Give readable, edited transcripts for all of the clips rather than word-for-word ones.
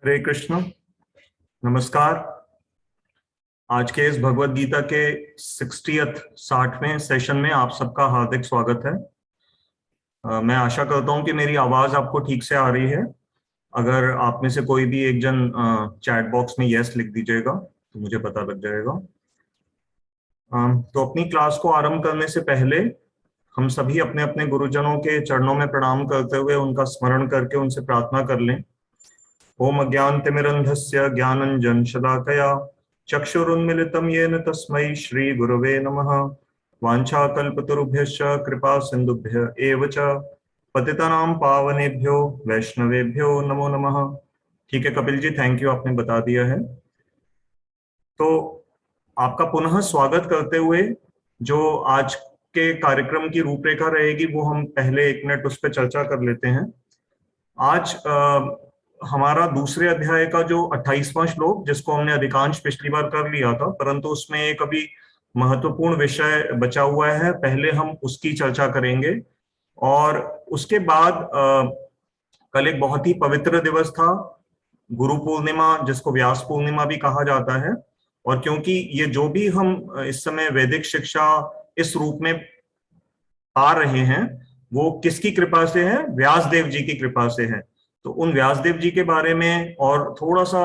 हरे कृष्ण। नमस्कार। आज के इस भगवत गीता के 60वें सेशन में आप सबका हार्दिक स्वागत है। मैं आशा करता हूं कि मेरी आवाज आपको ठीक से आ रही है। अगर आप में से कोई भी एक जन चैट बॉक्स में यस लिख दीजिएगा तो मुझे पता लग जाएगा। तो अपनी क्लास को आरंभ करने से पहले हम सभी अपने अपने गुरुजनों के चरणों में प्रणाम करते हुए उनका स्मरण करके उनसे प्रार्थना कर लें। ओम अज्ञानतिमिरन्धस्य ज्ञानञ्जन शलाकया चक्षुरुन्मिलितं येन तस्मै श्री गुरवे नमः। वाञ्छाकल्पतरुभ्यश्च कृपा सिन्धुभ्य एव च पतितानां पावनेभ्यो वैष्णवेभ्यो नमो नमः। ठीक है कपिल जी, थैंक यू, आपने बता दिया है। तो आपका पुनः स्वागत करते हुए जो आज के कार्यक्रम की रूपरेखा रहेगी वो हम पहले 1 मिनट उस पर चर्चा कर लेते हैं। आज हमारा दूसरे अध्याय का जो 28वां श्लोक, जिसको हमने अधिकांश पिछली बार कर लिया था, परंतु उसमें एक अभी महत्वपूर्ण विषय बचा हुआ है, पहले हम उसकी चर्चा करेंगे। और उसके बाद कल एक बहुत ही पवित्र दिवस था, गुरु पूर्णिमा, जिसको व्यास पूर्णिमा भी कहा जाता है। और क्योंकि ये जो भी हम इस समय वैदिक शिक्षा इस रूप में पा रहे हैं वो किसकी कृपा से है? व्यास देव जी की कृपा से है। तो उन व्यास देव जी के बारे में और थोड़ा सा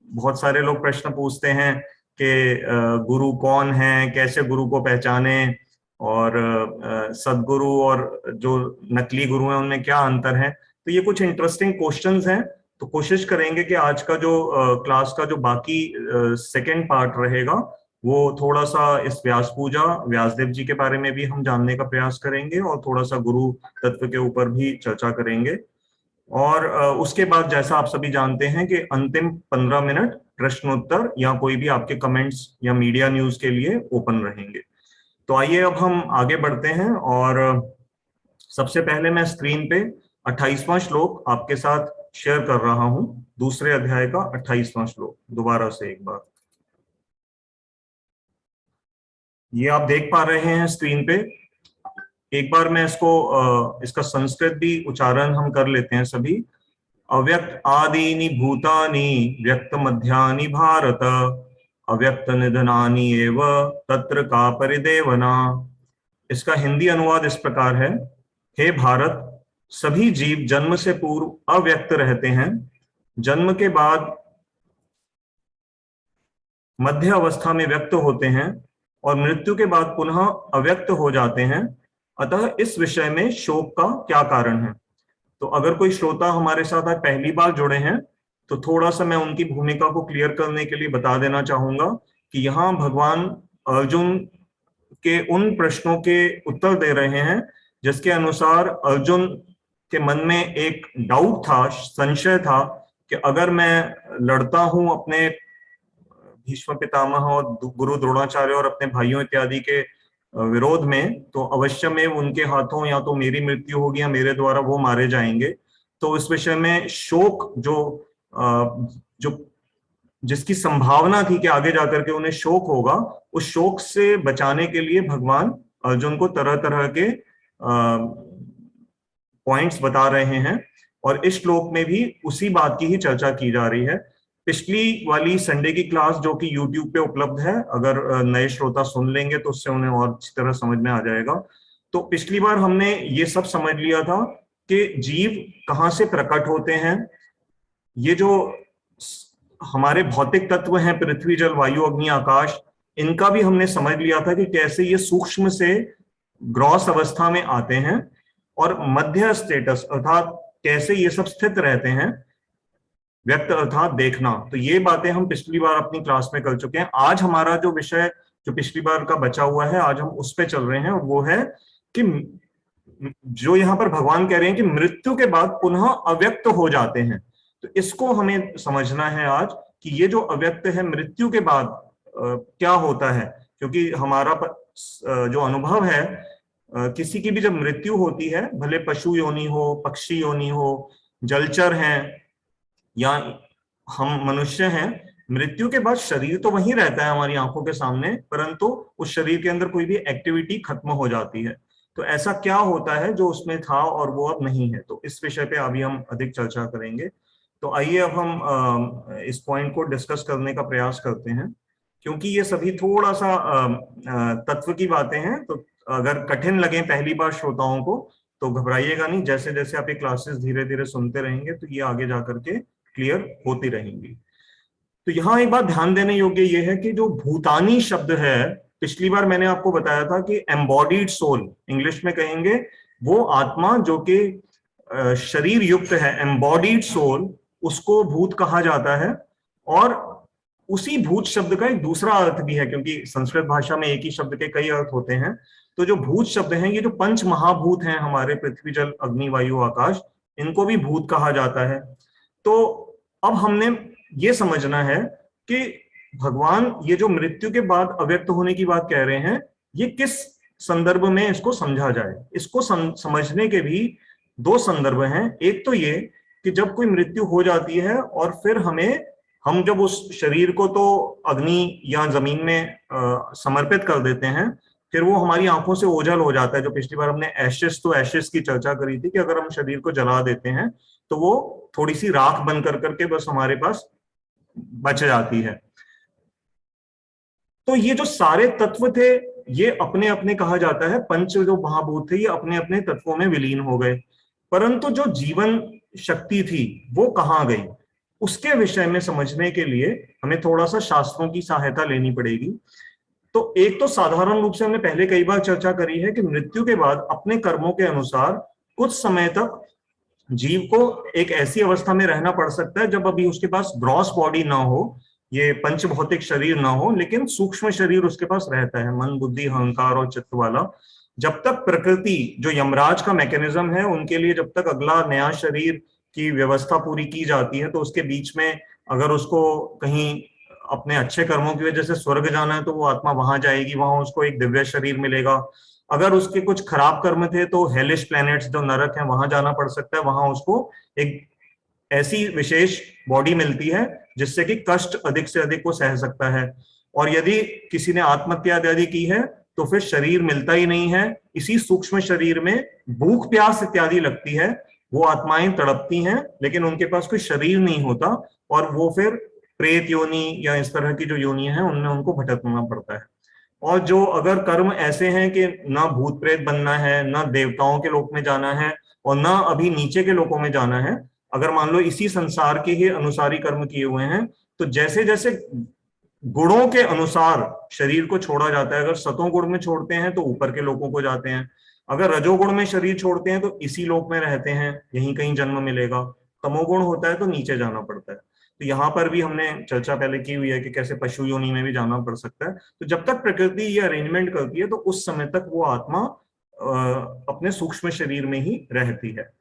बहुत सारे लोग प्रश्न पूछते हैं कि गुरु कौन है, कैसे गुरु को पहचाने, और सदगुरु और जो नकली गुरु हैं उनमें क्या अंतर है। तो ये कुछ इंटरेस्टिंग क्वेश्चंस हैं। तो कोशिश करेंगे कि आज का जो क्लास का जो बाकी सेकेंड पार्ट रहेगा वो थोड़ा सा इस व्यास पूजा, व्यासदेव जी के बारे में भी हम जानने का प्रयास करेंगे और थोड़ा सा गुरु तत्व के ऊपर भी चर्चा करेंगे। और उसके बाद जैसा आप सभी जानते हैं कि अंतिम 15 मिनट प्रश्नोत्तर या कोई भी आपके कमेंट्स या मीडिया न्यूज के लिए ओपन रहेंगे। तो आइए अब हम आगे बढ़ते हैं। और सबसे पहले मैं स्क्रीन पे 28वां श्लोक आपके साथ शेयर कर रहा हूं, दूसरे अध्याय का 28वां श्लोक। दोबारा से एक बार ये आप देख पा रहे हैं स्क्रीन पे। एक बार मैं इसका संस्कृत भी उच्चारण हम कर लेते हैं सभी। अव्यक्त आदीनि भूतानि व्यक्त मध्यानि भारत अव्यक्त निधनानि एव तत्र का परिदेवना। इसका हिंदी अनुवाद इस प्रकार है। हे भारत, सभी जीव जन्म से पूर्व अव्यक्त रहते हैं, जन्म के बाद मध्य अवस्था में व्यक्त होते हैं और मृत्यु के बाद पुनः अव्यक्त हो जाते हैं। अतः इस विषय में शोक का क्या कारण है? तो अगर कोई श्रोता हमारे साथ आज पहली बार जुड़े हैं तो थोड़ा सा मैं उनकी भूमिका को क्लियर करने के लिए बता देना चाहूंगा कि यहाँ भगवान अर्जुन के उन प्रश्नों के उत्तर दे रहे हैं जिसके अनुसार अर्जुन के मन में एक डाउट था, संशय था कि अगर मैं लड़ता हूं अपने भीष्म पितामह और गुरु द्रोणाचार्य और अपने भाइयों इत्यादि के विरोध में, तो अवश्य में उनके हाथों या तो मेरी मृत्यु होगी या मेरे द्वारा वो मारे जाएंगे। तो इस विषय में शोक जो जिसकी संभावना थी कि आगे जाकर के उन्हें शोक होगा, उस शोक से बचाने के लिए भगवान अर्जुन को तरह तरह के पॉइंट्स बता रहे हैं। और इस श्लोक में भी उसी बात की ही चर्चा की जा रही है। पिछली वाली संडे की क्लास जो कि YouTube पे उपलब्ध है, अगर नए श्रोता सुन लेंगे तो उससे उन्हें और अच्छी तरह समझ में आ जाएगा। तो पिछली बार हमने ये सब समझ लिया था कि जीव कहाँ से प्रकट होते हैं। ये जो हमारे भौतिक तत्व हैं, पृथ्वी जल वायु अग्नि आकाश, इनका भी हमने समझ लिया था कि कैसे ये सूक्ष्म से ग्रॉस अवस्था में आते हैं और मध्य स्टेटस अर्थात कैसे ये सब स्थित रहते हैं, व्यक्त अर्थात देखना। तो ये बातें हम पिछली बार अपनी क्लास में कर चुके हैं। आज हमारा जो विषय जो पिछली बार का बचा हुआ है, आज हम उस पे चल रहे हैं, और वो है कि जो यहाँ पर भगवान कह रहे हैं कि मृत्यु के बाद पुनः अव्यक्त हो जाते हैं। तो इसको हमें समझना है आज कि ये जो अव्यक्त है मृत्यु के बाद क्या होता है। क्योंकि हमारा जो अनुभव है, किसी की भी जब मृत्यु होती है, भले पशु योनि हो, पक्षी योनि हो, जलचर हैं या हम मनुष्य हैं, मृत्यु के बाद शरीर तो वहीं रहता है हमारी आंखों के सामने, परंतु उस शरीर के अंदर कोई भी एक्टिविटी खत्म हो जाती है। तो ऐसा क्या होता है जो उसमें था और वो अब नहीं है? तो इस विषय पे अभी हम अधिक चर्चा करेंगे। तो आइए अब हम इस पॉइंट को डिस्कस करने का प्रयास करते हैं, क्योंकि ये सभी थोड़ा सा तत्व की बातें हैं, तो अगर कठिन लगे पहली बार श्रोताओं को तो घबराइएगा नहीं। जैसे जैसे आप ये क्लासेस धीरे धीरे सुनते रहेंगे तो ये आगे जाकर के क्लियर होती रहेंगी। तो यहाँ एक बात ध्यान देने योग्य ये है कि जो भूतानी शब्द है, पिछली बार मैंने आपको बताया था कि एम्बॉडीड सोल इंग्लिश में कहेंगे, वो आत्मा जो कि शरीर युक्त है, एम्बॉडीड सोल, उसको भूत कहा जाता है। और उसी भूत शब्द का एक दूसरा अर्थ भी है, क्योंकि संस्कृत भाषा में एक ही शब्द के कई अर्थ होते हैं। तो जो भूत शब्द हैं, ये जो पंच महाभूत हैं हमारे, पृथ्वी जल अग्नि वायु आकाश, इनको भी भूत कहा जाता है। तो अब हमने ये समझना है कि भगवान ये जो मृत्यु के बाद अव्यक्त होने की बात कह रहे हैं, ये किस संदर्भ में इसको समझा जाए। इसको समझने के भी दो संदर्भ हैं। एक तो ये कि जब कोई मृत्यु हो जाती है और फिर हम जब उस शरीर को तो अग्नि या जमीन में समर्पित कर देते हैं, फिर वो हमारी आंखों से ओझल हो जाता है। जो पिछली बार हमने एशेस टू एशेस की चर्चा करी थी कि अगर हम शरीर को जला देते हैं तो वो थोड़ी सी राख बन करके बस हमारे पास बच जाती है। तो ये जो सारे तत्व थे, ये अपने अपने कहा जाता है पंच जो महाभूत थे, ये अपने अपने तत्वों में विलीन हो गए। परंतु जो जीवन शक्ति थी वो कहाँ गई, उसके विषय में समझने के लिए हमें थोड़ा सा शास्त्रों की सहायता लेनी पड़ेगी। तो एक तो साधारण रूप से हमने पहले कई बार चर्चा करी है कि मृत्यु के बाद अपने कर्मों के अनुसार कुछ समय तक जीव को एक ऐसी अवस्था में रहना पड़ सकता है जब अभी उसके पास ग्रॉस बॉडी ना हो, ये पंच भौतिक शरीर ना हो, लेकिन सूक्ष्म शरीर उसके पास रहता है, मन बुद्धि अहंकार और चित्त वाला। जब तक प्रकृति जो यमराज का मैकेनिज्म है उनके लिए, जब तक अगला नया शरीर की व्यवस्था पूरी की जाती है, तो उसके बीच में अगर उसको कहीं अपने अच्छे कर्मों की वजह से स्वर्ग जाना है तो वो आत्मा वहां जाएगी, वहां उसको एक दिव्य शरीर मिलेगा। अगर उसके कुछ खराब कर्म थे तो हेलिश प्लैनेट्स जो नरक है वहां जाना पड़ सकता है, वहां उसको एक ऐसी विशेष बॉडी मिलती है जिससे कि कष्ट अधिक से अधिक वो सह सकता है। और यदि किसी ने आत्महत्या इत्यादि की है तो फिर शरीर मिलता ही नहीं है, इसी सूक्ष्म शरीर में भूख प्यास इत्यादि लगती है, वो आत्माएं तड़पती हैं, लेकिन उनके पास कोई शरीर नहीं होता और वो फिर प्रेत योनि या इस तरह की जो योनियां हैं उनमें उनको भटकना पड़ता है। और जो अगर कर्म ऐसे हैं कि ना भूत प्रेत बनना है, ना देवताओं के लोक में जाना है और ना अभी नीचे के लोकों में जाना है, अगर मान लो इसी संसार के ही अनुसारी कर्म किए हुए हैं, तो जैसे जैसे गुणों के अनुसार शरीर को छोड़ा जाता है। अगर सतों गुण में छोड़ते हैं तो ऊपर के लोकों को जाते हैं, अगर रजोगुण में शरीर छोड़ते हैं तो इसी लोक में रहते हैं, यहीं कहीं जन्म मिलेगा। तमोगुण होता है तो नीचे जाना पड़ता है। तो यहाँ पर भी हमने चर्चा पहले की हुई है कि कैसे पशु योनि में भी जाना पड़ सकता है। तो जब तक प्रकृति ये अरेंजमेंट करती है तो उस समय तक वो आत्मा अपने सूक्ष्म शरीर में ही रहती है।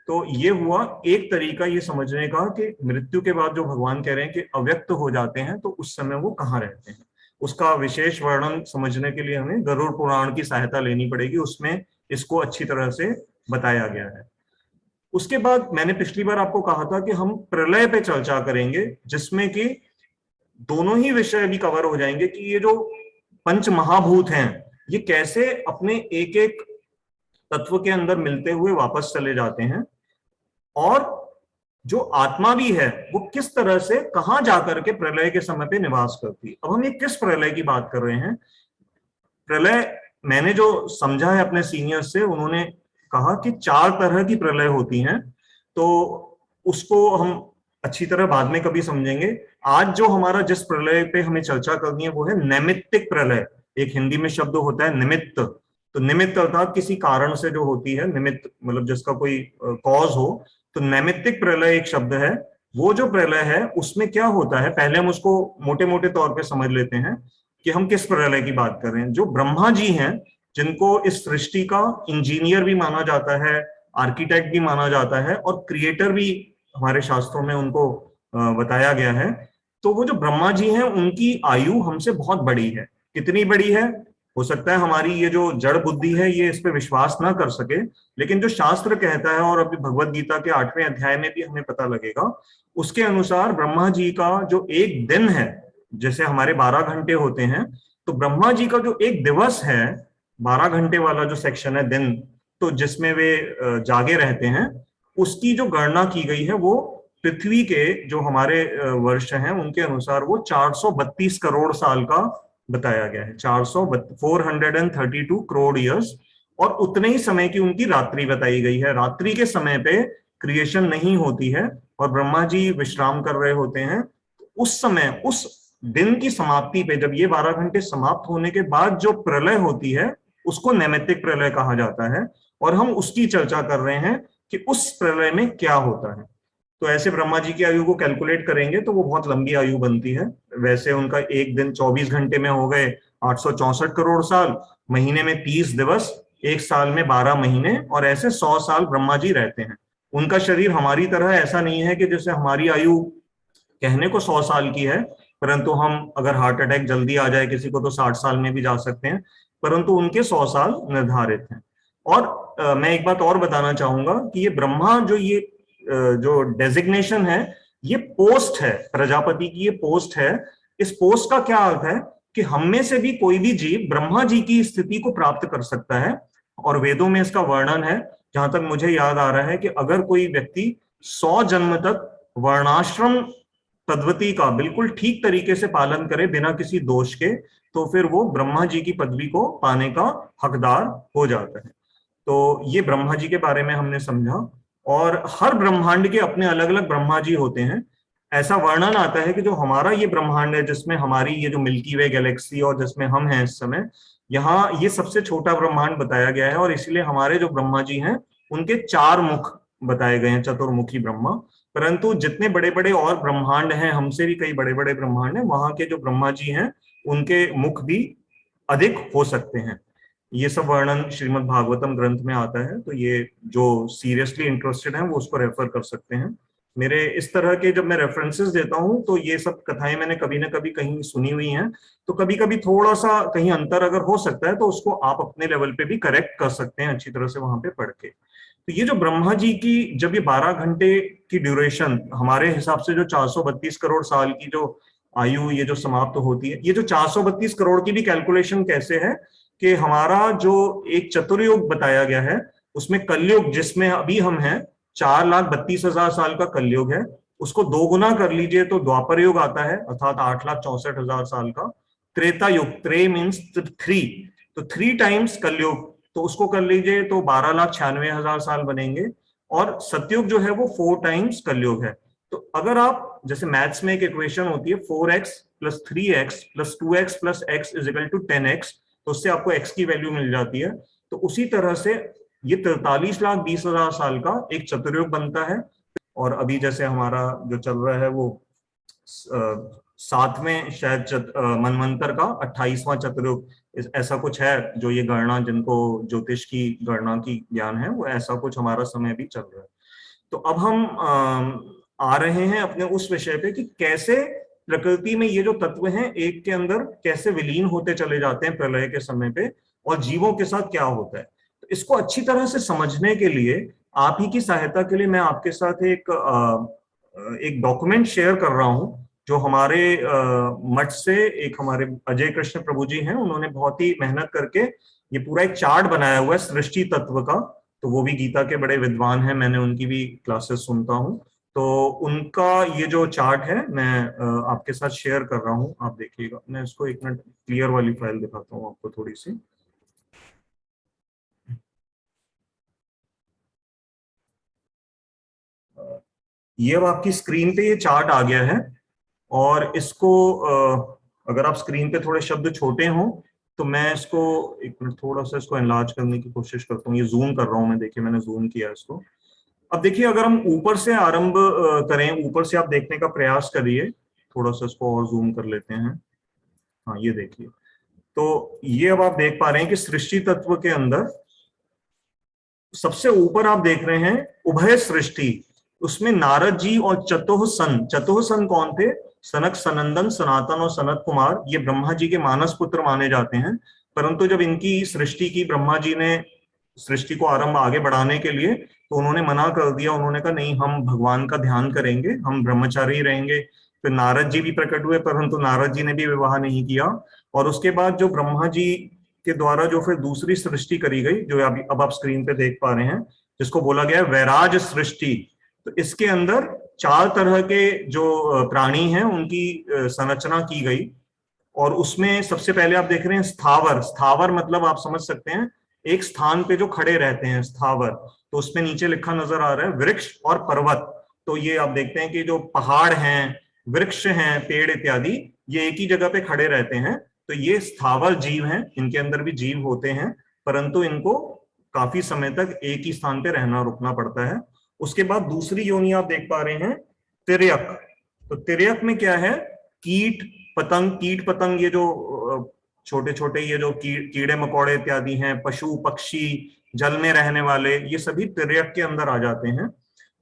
तो ये हुआ एक तरीका ये समझने का कि मृत्यु के बाद जो भगवान कह रहे हैं कि अव्यक्त हो जाते हैं, तो उस समय वो कहाँ रहते हैं। उसका विशेष वर्णन समझने के लिए हमें गरुड़ पुराण की सहायता लेनी पड़ेगी, उसमें इसको अच्छी तरह से बताया गया है। उसके बाद मैंने पिछली बार आपको कहा था कि हम प्रलय पे चर्चा करेंगे, जिसमें कि दोनों ही विषय भी कवर हो जाएंगे कि ये जो पंच महाभूत हैं ये कैसे अपने एक एक तत्व के अंदर मिलते हुए वापस चले जाते हैं, और जो आत्मा भी है वो किस तरह से कहां जाकर के प्रलय के समय पे निवास करती है। अब हम ये किस प्रलय की बात कर रहे हैं? प्रलय मैंने जो समझा है अपने सीनियर से, उन्होंने कहा कि 4 तरह की प्रलय होती हैं, तो उसको हम अच्छी तरह बाद में कभी समझेंगे। आज जो हमारा जिस प्रलय पे हमें चर्चा करनी है वो है नैमित्तिक प्रलय। एक हिंदी में शब्द होता है निमित्त, तो निमित्त अर्थात किसी कारण से जो होती है, निमित्त मतलब जिसका कोई कॉज हो। तो नैमित्तिक प्रलय एक शब्द है। वो जो प्रलय है उसमें क्या होता है, पहले हम उसको मोटे मोटे तौर पे समझ लेते हैं कि हम किस प्रलय की बात कर रहे हैं। जो ब्रह्मा जी हैं, जिनको इस सृष्टि का इंजीनियर भी माना जाता है, आर्किटेक्ट भी माना जाता है और क्रिएटर भी हमारे शास्त्रों में उनको बताया गया है। तो वो जो ब्रह्मा जी हैं उनकी आयु हमसे बहुत बड़ी है। कितनी बड़ी है? हो सकता है हमारी ये जो जड़ बुद्धि है ये इस पे विश्वास ना कर सके, लेकिन जो शास्त्र कहता है, और अभी भगवत गीता के 8वें अध्याय में भी हमें पता लगेगा, उसके अनुसार ब्रह्मा जी का जो एक दिन है, जैसे हमारे 12 घंटे होते हैं, तो ब्रह्मा जी का जो एक दिवस है, 12 घंटे वाला जो सेक्शन है दिन, तो जिसमें वे जागे रहते हैं, उसकी जो गणना की गई है वो पृथ्वी के जो हमारे वर्ष हैं उनके अनुसार वो 432 करोड़ साल का बताया गया है। 432 करोड़ ईयर्स, और उतने ही समय की उनकी रात्रि बताई गई है। रात्रि के समय पे क्रिएशन नहीं होती है और ब्रह्मा जी विश्राम कर रहे होते हैं। उस समय, उस दिन की समाप्ति पे, जब ये 12 घंटे समाप्त होने के बाद जो प्रलय होती है उसको नैमित्तिक प्रलय कहा जाता है, और हम उसकी चर्चा कर रहे हैं कि उस प्रलय में क्या होता है। तो ऐसे ब्रह्मा जी की आयु को कैलकुलेट करेंगे तो वो बहुत लंबी आयु बनती है। वैसे उनका एक दिन 24 घंटे में हो गए 864 करोड़ साल, महीने में 30 दिवस, एक साल में 12 महीने, और ऐसे 100 साल ब्रह्मा जी रहते हैं। उनका शरीर हमारी तरह ऐसा नहीं है कि जैसे हमारी आयु कहने को 100 साल की है, परंतु हम अगर हार्ट अटैक जल्दी आ जाए किसी को तो 60 साल में भी जा सकते हैं, परंतु उनके 100 साल निर्धारित हैं। और मैं एक बात और बताना चाहूंगा कि ये ब्रह्मा जो डेजिग्नेशन है, ये पोस्ट है, प्रजापति की ये पोस्ट है। इस पोस्ट का क्या अर्थ है कि हम में से भी कोई भी जीव ब्रह्मा जी की स्थिति को प्राप्त कर सकता है, और वेदों में इसका वर्णन है। जहां तक मुझे याद आ रहा है कि अगर कोई व्यक्ति 100 जन्म तक वर्णाश्रम पद्धति का बिल्कुल ठीक तरीके से पालन करे बिना किसी दोष के, तो फिर वो ब्रह्मा जी की पदवी को पाने का हकदार हो जाता है। तो ये ब्रह्मा जी के बारे में हमने समझा। और हर ब्रह्मांड के अपने अलग अलग ब्रह्मा जी होते हैं। ऐसा वर्णन आता है कि जो हमारा ये ब्रह्मांड है, जिसमें हमारी ये जो मिल्की वे गैलेक्सी और जिसमें हम हैं इस समय, यहाँ ये सबसे छोटा ब्रह्मांड बताया गया है, और इसलिए हमारे जो ब्रह्मा जी हैं उनके 4 मुख बताए गए हैं, चतुर्मुखी ब्रह्मा। परंतु जितने बड़े बड़े और ब्रह्मांड हैं, हमसे भी कई बड़े बड़े ब्रह्मांड हैं, वहां के जो ब्रह्मा जी हैं उनके मुख भी अधिक हो सकते हैं। ये सब वर्णन श्रीमद् भागवतम ग्रंथ में आता है, तो ये जो सीरियसली इंटरेस्टेड हैं वो उसको रेफर कर सकते हैं। मेरे इस तरह के जब मैं रेफरेंसेस देता हूं तो ये सब कथाएं मैंने कभी ना कभी कहीं सुनी हुई हैं, तो कभी कभी थोड़ा सा कहीं अंतर अगर हो सकता है तो उसको आप अपने लेवल पे भी करेक्ट कर सकते हैं अच्छी तरह से वहां पे पढ़ के। तो ये जो ब्रह्मा जी की जब ये 12 घंटे की ड्यूरेशन, हमारे हिसाब से जो 432 करोड़ साल की जो आयु ये जो समाप्त होती है, ये जो 432 करोड़ की भी कैलकुलेशन कैसे है कि हमारा जो एक चतुर्युग बताया गया है उसमें कलयुग जिसमें अभी हम हैं, 4,32,000 साल का कलयुग है, उसको 2 गुना कर लीजिए तो द्वापर युग आता है, अर्थात 8,64,000 साल का। त्रेता युग, त्रे मीन्स 3, तो 3 टाइम्स कलयुग, तो उसको कर लीजिए तो 12,96,000 साल बनेंगे। और सतयुग जो है वो 4 टाइम्स कलयुग है। तो अगर आप, जैसे मैथ्स में एक इक्वेशन होती है 4x + 3x + 2x + x = 10x, तो उससे आपको x की वैल्यू मिल जाती है। तो उसी तरह से ये 43,20,000 साल का एक चतुर्युग बनता है। और अभी जैसे हमारा जो चल रहा है वो 7वें शायद मनवंतर का 28वां चतुर्युग, ऐसा कुछ है। जो ये गणना, जिनको ज्योतिष की गणना की ज्ञान है, वो ऐसा कुछ हमारा समय भी चल रहा है। तो अब हम आ रहे हैं अपने उस विषय पे कि कैसे प्रकृति में ये जो तत्व हैं एक के अंदर कैसे विलीन होते चले जाते हैं प्रलय के समय पे, और जीवों के साथ क्या होता है। तो इसको अच्छी तरह से समझने के लिए, आप ही की सहायता के लिए, मैं आपके साथ एक डॉक्यूमेंट शेयर कर रहा हूं जो हमारे मठ से एक हमारे अजय कृष्ण प्रभु जी हैं, उन्होंने बहुत ही मेहनत करके ये पूरा एक चार्ट बनाया हुआ है सृष्टि तत्व का। तो वो भी गीता के बड़े विद्वान हैं, मैंने उनकी भी क्लासेस सुनता हूँ। तो उनका ये जो चार्ट है मैं आपके साथ शेयर कर रहा हूँ, आप देखिएगा। मैं इसको एक मिनट क्लियर वाली फाइल दिखाता हूँ आपको थोड़ी सी। ये अब आपकी स्क्रीन पे ये चार्ट आ गया है, और इसको अगर आप स्क्रीन पे थोड़े शब्द छोटे हों तो मैं इसको एक मिनट थोड़ा सा इसको एनलार्ज करने की कोशिश करता हूँ। ये जूम कर रहा हूँ मैं, देखिए मैंने जूम किया इसको। अब देखिए, अगर हम ऊपर से आरंभ करें, ऊपर से आप देखने का प्रयास करिए, थोड़ा सा इसको और जूम कर लेते हैं। हाँ, ये देखिए। तो ये अब आप देख पा रहे हैं कि सृष्टि तत्व के अंदर सबसे ऊपर आप देख रहे हैं उभय सृष्टि। उसमें नारद जी और चतुःसन कौन थे? सनक, सनंदन, सनातन और सनत कुमार, ये ब्रह्मा जी के मानस पुत्र माने जाते हैं। परंतु जब इनकी सृष्टि की, ब्रह्मा जी ने सृष्टि को आरंभ आगे बढ़ाने के लिए, तो उन्होंने मना कर दिया। उन्होंने कहा नहीं, हम भगवान का ध्यान करेंगे, हम ब्रह्मचारी रहेंगे। फिर नारद जी भी प्रकट हुए, परंतु नारद जी ने भी विवाह नहीं किया। और उसके बाद जो ब्रह्मा जी के द्वारा जो फिर दूसरी सृष्टि करी गई, जो अब आप स्क्रीन पे देख पा रहे हैं, जिसको बोला गया वैराज सृष्टि, तो इसके अंदर 4 तरह के जो प्राणी हैं उनकी संरचना की गई, और उसमें सबसे पहले आप देख रहे हैं स्थावर। स्थावर मतलब आप समझ सकते हैं एक स्थान पे जो खड़े रहते हैं, स्थावर। तो उसमें नीचे लिखा नजर आ रहा है वृक्ष और पर्वत। तो ये आप देखते हैं कि जो पहाड़ हैं, वृक्ष हैं, पेड़ इत्यादि, ये एक ही जगह पे खड़े रहते हैं। तो ये स्थावर जीव हैं, इनके अंदर भी जीव होते हैं, परंतु इनको काफी समय तक एक ही स्थान पे रहना रुकना पड़ता है। उसके बाद दूसरी योनि आप देख पा रहे हैं तिर्यक। तो तिर्यक में क्या है, कीट पतंग, कीट पतंग, ये जो छोटे छोटे ये जो कीड़े मकोड़े इत्यादि हैं, पशु पक्षी, जल में रहने वाले, ये सभी तिर्यक के अंदर आ जाते हैं।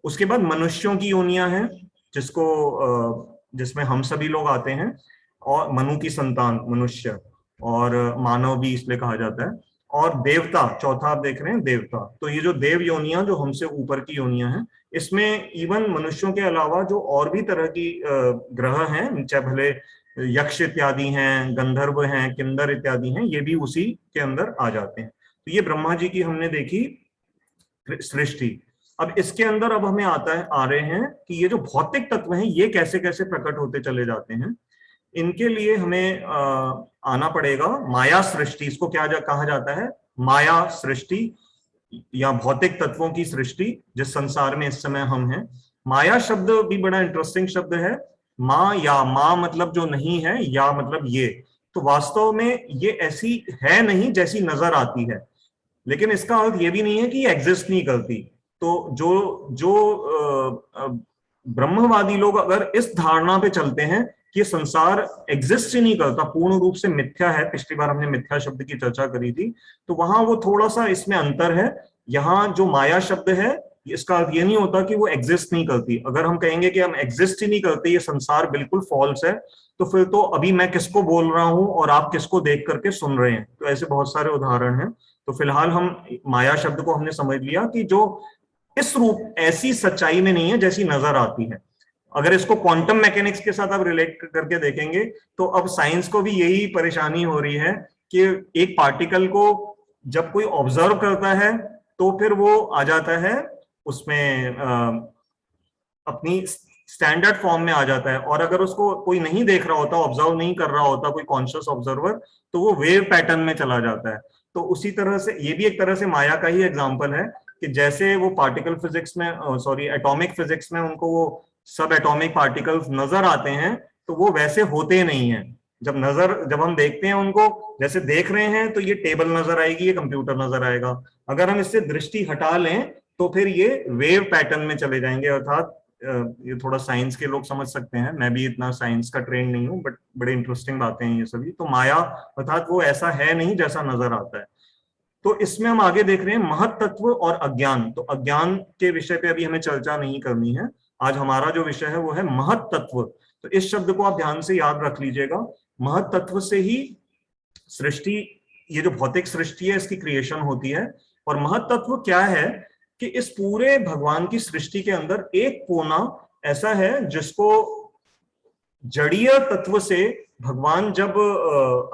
उसके बाद मनुष्यों की योनियां हैं, जिसमें हम सभी लोग आते हैं, और मनु की संतान मनुष्य, और मानव भी इसलिए कहा जाता है। और देवता, चौथा आप देख रहे हैं देवता। तो ये जो देव योनियां, जो हमसे ऊपर की योनियां हैं, इसमें इवन मनुष्यों के अलावा जो और भी तरह की ग्रह हैं, चाहे भले यक्ष इत्यादि हैं, गंधर्व हैं, किन्नर इत्यादि हैं, ये भी उसी के अंदर आ जाते हैं। तो ये ब्रह्मा जी की हमने देखी सृष्टि। अब इसके अंदर अब हमें आ रहे हैं कि ये जो भौतिक तत्व हैं ये कैसे कैसे प्रकट होते चले जाते हैं। इनके लिए हमें आना पड़ेगा माया सृष्टि। इसको क्या कहा जाता है, माया सृष्टि या भौतिक तत्वों की सृष्टि, जिस संसार में इस समय हम हैं। माया शब्द भी बड़ा इंटरेस्टिंग शब्द है। माँ, या माँ मतलब जो नहीं है, या मतलब ये। तो वास्तव में ये ऐसी है नहीं जैसी नजर आती है, लेकिन इसका अर्थ ये भी नहीं है कि ये एग्जिस्ट नहीं करती। तो जो जो ब्रह्मवादी लोग अगर इस धारणा पे चलते हैं कि संसार एग्जिस्ट ही नहीं करता, पूर्ण रूप से मिथ्या है, पिछली बार हमने मिथ्या शब्द की चर्चा करी थी, तो वहां वो थोड़ा सा इसमें अंतर है। यहाँ जो माया शब्द है, इसका अर्थ ये नहीं होता कि वो एग्जिस्ट नहीं करती। अगर हम कहेंगे कि हम एग्जिस्ट ही नहीं करते, ये संसार बिल्कुल फॉल्स है, तो फिर तो अभी मैं किसको बोल रहा हूं और आप किसको देख करके सुन रहे हैं। तो ऐसे बहुत सारे उदाहरण हैं। तो फिलहाल हम माया शब्द को हमने समझ लिया कि जो इस रूप ऐसी सच्चाई में नहीं है जैसी नजर आती है। अगर इसको क्वांटम मैकेनिक्स के साथ आप रिलेट करके देखेंगे, तो अब साइंस को भी यही परेशानी हो रही है कि एक पार्टिकल को जब कोई ऑब्जर्व करता है तो फिर वो आ जाता है उसमें अपनी स्टैंडर्ड फॉर्म में आ जाता है, और अगर उसको कोई नहीं देख रहा होता, ऑब्जर्व नहीं कर रहा होता कोई कॉन्शियस ऑब्जर्वर, तो वो वेव पैटर्न में चला जाता है। तो उसी तरह से ये भी एक तरह से माया का ही एग्जांपल है कि जैसे वो पार्टिकल फिजिक्स में, सॉरी एटॉमिक फिजिक्स में उनको वो सब एटॉमिक पार्टिकल्स नजर आते हैं, तो वो वैसे होते नहीं हैं। जब हम देखते हैं उनको, जैसे देख रहे हैं तो ये टेबल नजर आएगी, ये कंप्यूटर नजर आएगा। अगर हम इससे दृष्टि हटा लें तो फिर ये वेव पैटर्न में चले जाएंगे। अर्थात ये थोड़ा साइंस के लोग समझ सकते हैं, मैं भी इतना साइंस का ट्रेंड नहीं हूँ, बट बड़े इंटरेस्टिंग बातें हैं ये सभी। तो माया अर्थात वो ऐसा है नहीं जैसा नजर आता है। तो इसमें हम आगे देख रहे हैं महत तत्व और अज्ञान। तो अज्ञान के विषय पे अभी हमें चर्चा नहीं करनी है, आज हमारा जो विषय है वो है महत तत्व। तो इस शब्द को आप ध्यान से याद रख लीजिएगा। महत तत्व से ही सृष्टि, ये जो भौतिक सृष्टि है, इसकी क्रिएशन होती है। और महत तत्व क्या है कि इस पूरे भगवान की सृष्टि के अंदर एक कोना ऐसा है जिसको जड़ीय तत्व से भगवान जब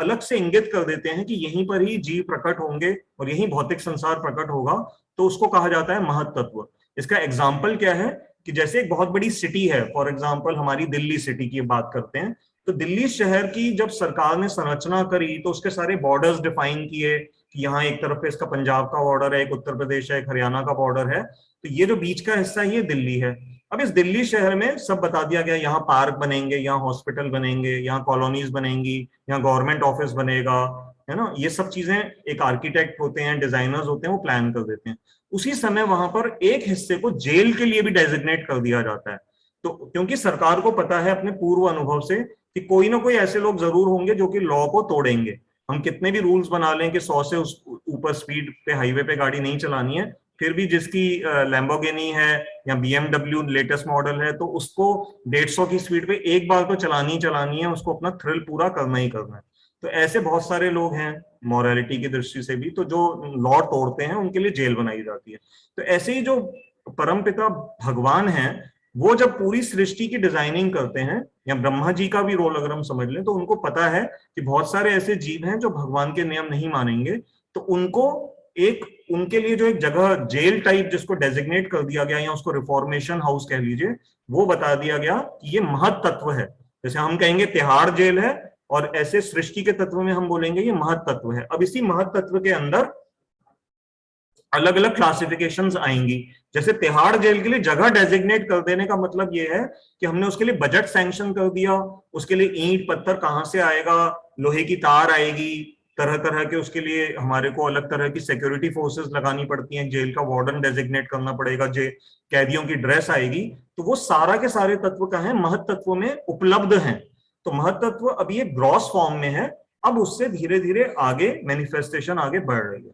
अलग से इंगित कर देते हैं कि यहीं पर ही जीव प्रकट होंगे और यहीं भौतिक संसार प्रकट होगा, तो उसको कहा जाता है महत तत्व। इसका एग्जाम्पल क्या है कि जैसे एक बहुत बड़ी सिटी है, फॉर एग्जाम्पल हमारी दिल्ली सिटी की बात करते हैं, तो दिल्ली शहर की जब सरकार ने संरचना करी तो उसके सारे बॉर्डर्स डिफाइन किए कि यहाँ एक तरफ पे इसका पंजाब का बॉर्डर है, एक उत्तर प्रदेश है, एक हरियाणा का बॉर्डर है, तो ये जो बीच का हिस्सा है ये दिल्ली है। अब इस दिल्ली शहर में सब बता दिया गया, यहाँ पार्क बनेंगे, यहाँ हॉस्पिटल बनेंगे, यहाँ कॉलोनीज बनेंगी, यहाँ गवर्नमेंट ऑफिस बनेगा, है ना। ये सब चीजें एक आर्किटेक्ट होते हैं, डिजाइनर्स होते हैं, वो प्लान कर देते हैं। उसी समय वहां पर एक हिस्से को जेल के लिए भी डेजिग्नेट कर दिया जाता है। तो क्योंकि सरकार को पता है अपने पूर्व अनुभव से कि कोई ना कोई ऐसे लोग जरूर होंगे जो कि लॉ को तोड़ेंगे। हम कितने भी रूल्स बना लें कि 100 से ऊपर स्पीड पे हाईवे पे गाड़ी नहीं चलानी है, फिर भी जिसकी लैम्बोर्गिनी है या BMW लेटेस्ट मॉडल है, तो उसको 150 की स्पीड पे एक बार तो चलानी है, उसको अपना थ्रिल पूरा करना ही करना है। तो ऐसे बहुत सारे लोग हैं मॉरलिटी की दृष्टि से भी, तो जो लॉ तोड़ते हैं उनके लिए जेल बनाई जाती है। तो ऐसे ही जो परमपिता भगवान हैं, वो जब पूरी सृष्टि की डिजाइनिंग करते हैं, या ब्रह्मा जी का भी रोल अगर हम समझ लें, तो उनको पता है कि बहुत सारे ऐसे जीव हैं जो भगवान के नियम नहीं मानेंगे, तो उनको एक उनके लिए जो एक जगह जेल टाइप जिसको डेजिग्नेट कर दिया गया या उसको रिफॉर्मेशन हाउस कह लीजिए, वो बता दिया गया कि ये महत तत्व है। जैसे हम कहेंगे तिहाड़ जेल है, और ऐसे सृष्टि के तत्व में हम बोलेंगे ये महत तत्व है। अब इसी महत तत्व के अंदर अलग अलग क्लासिफिकेशंस आएंगी। जैसे तिहाड़ जेल के लिए जगह डेजिग्नेट कर देने का मतलब ये है कि हमने उसके लिए बजट सैंक्शन कर दिया, उसके लिए ईंट पत्थर कहां से आएगा, लोहे की तार आएगी, तरह तरह के उसके लिए हमारे को अलग तरह की सिक्योरिटी फोर्सेस लगानी पड़ती हैं, जेल का वार्डन डेजिग्नेट करना पड़ेगा, कैदियों की ड्रेस आएगी। तो वो सारा के सारे तत्व का है महत तत्व में उपलब्ध हैं। तो महत तत्व अभी ये ग्रॉस फॉर्म में है, अब उससे धीरे धीरे आगे मैनिफेस्टेशन आगे बढ़ रही है।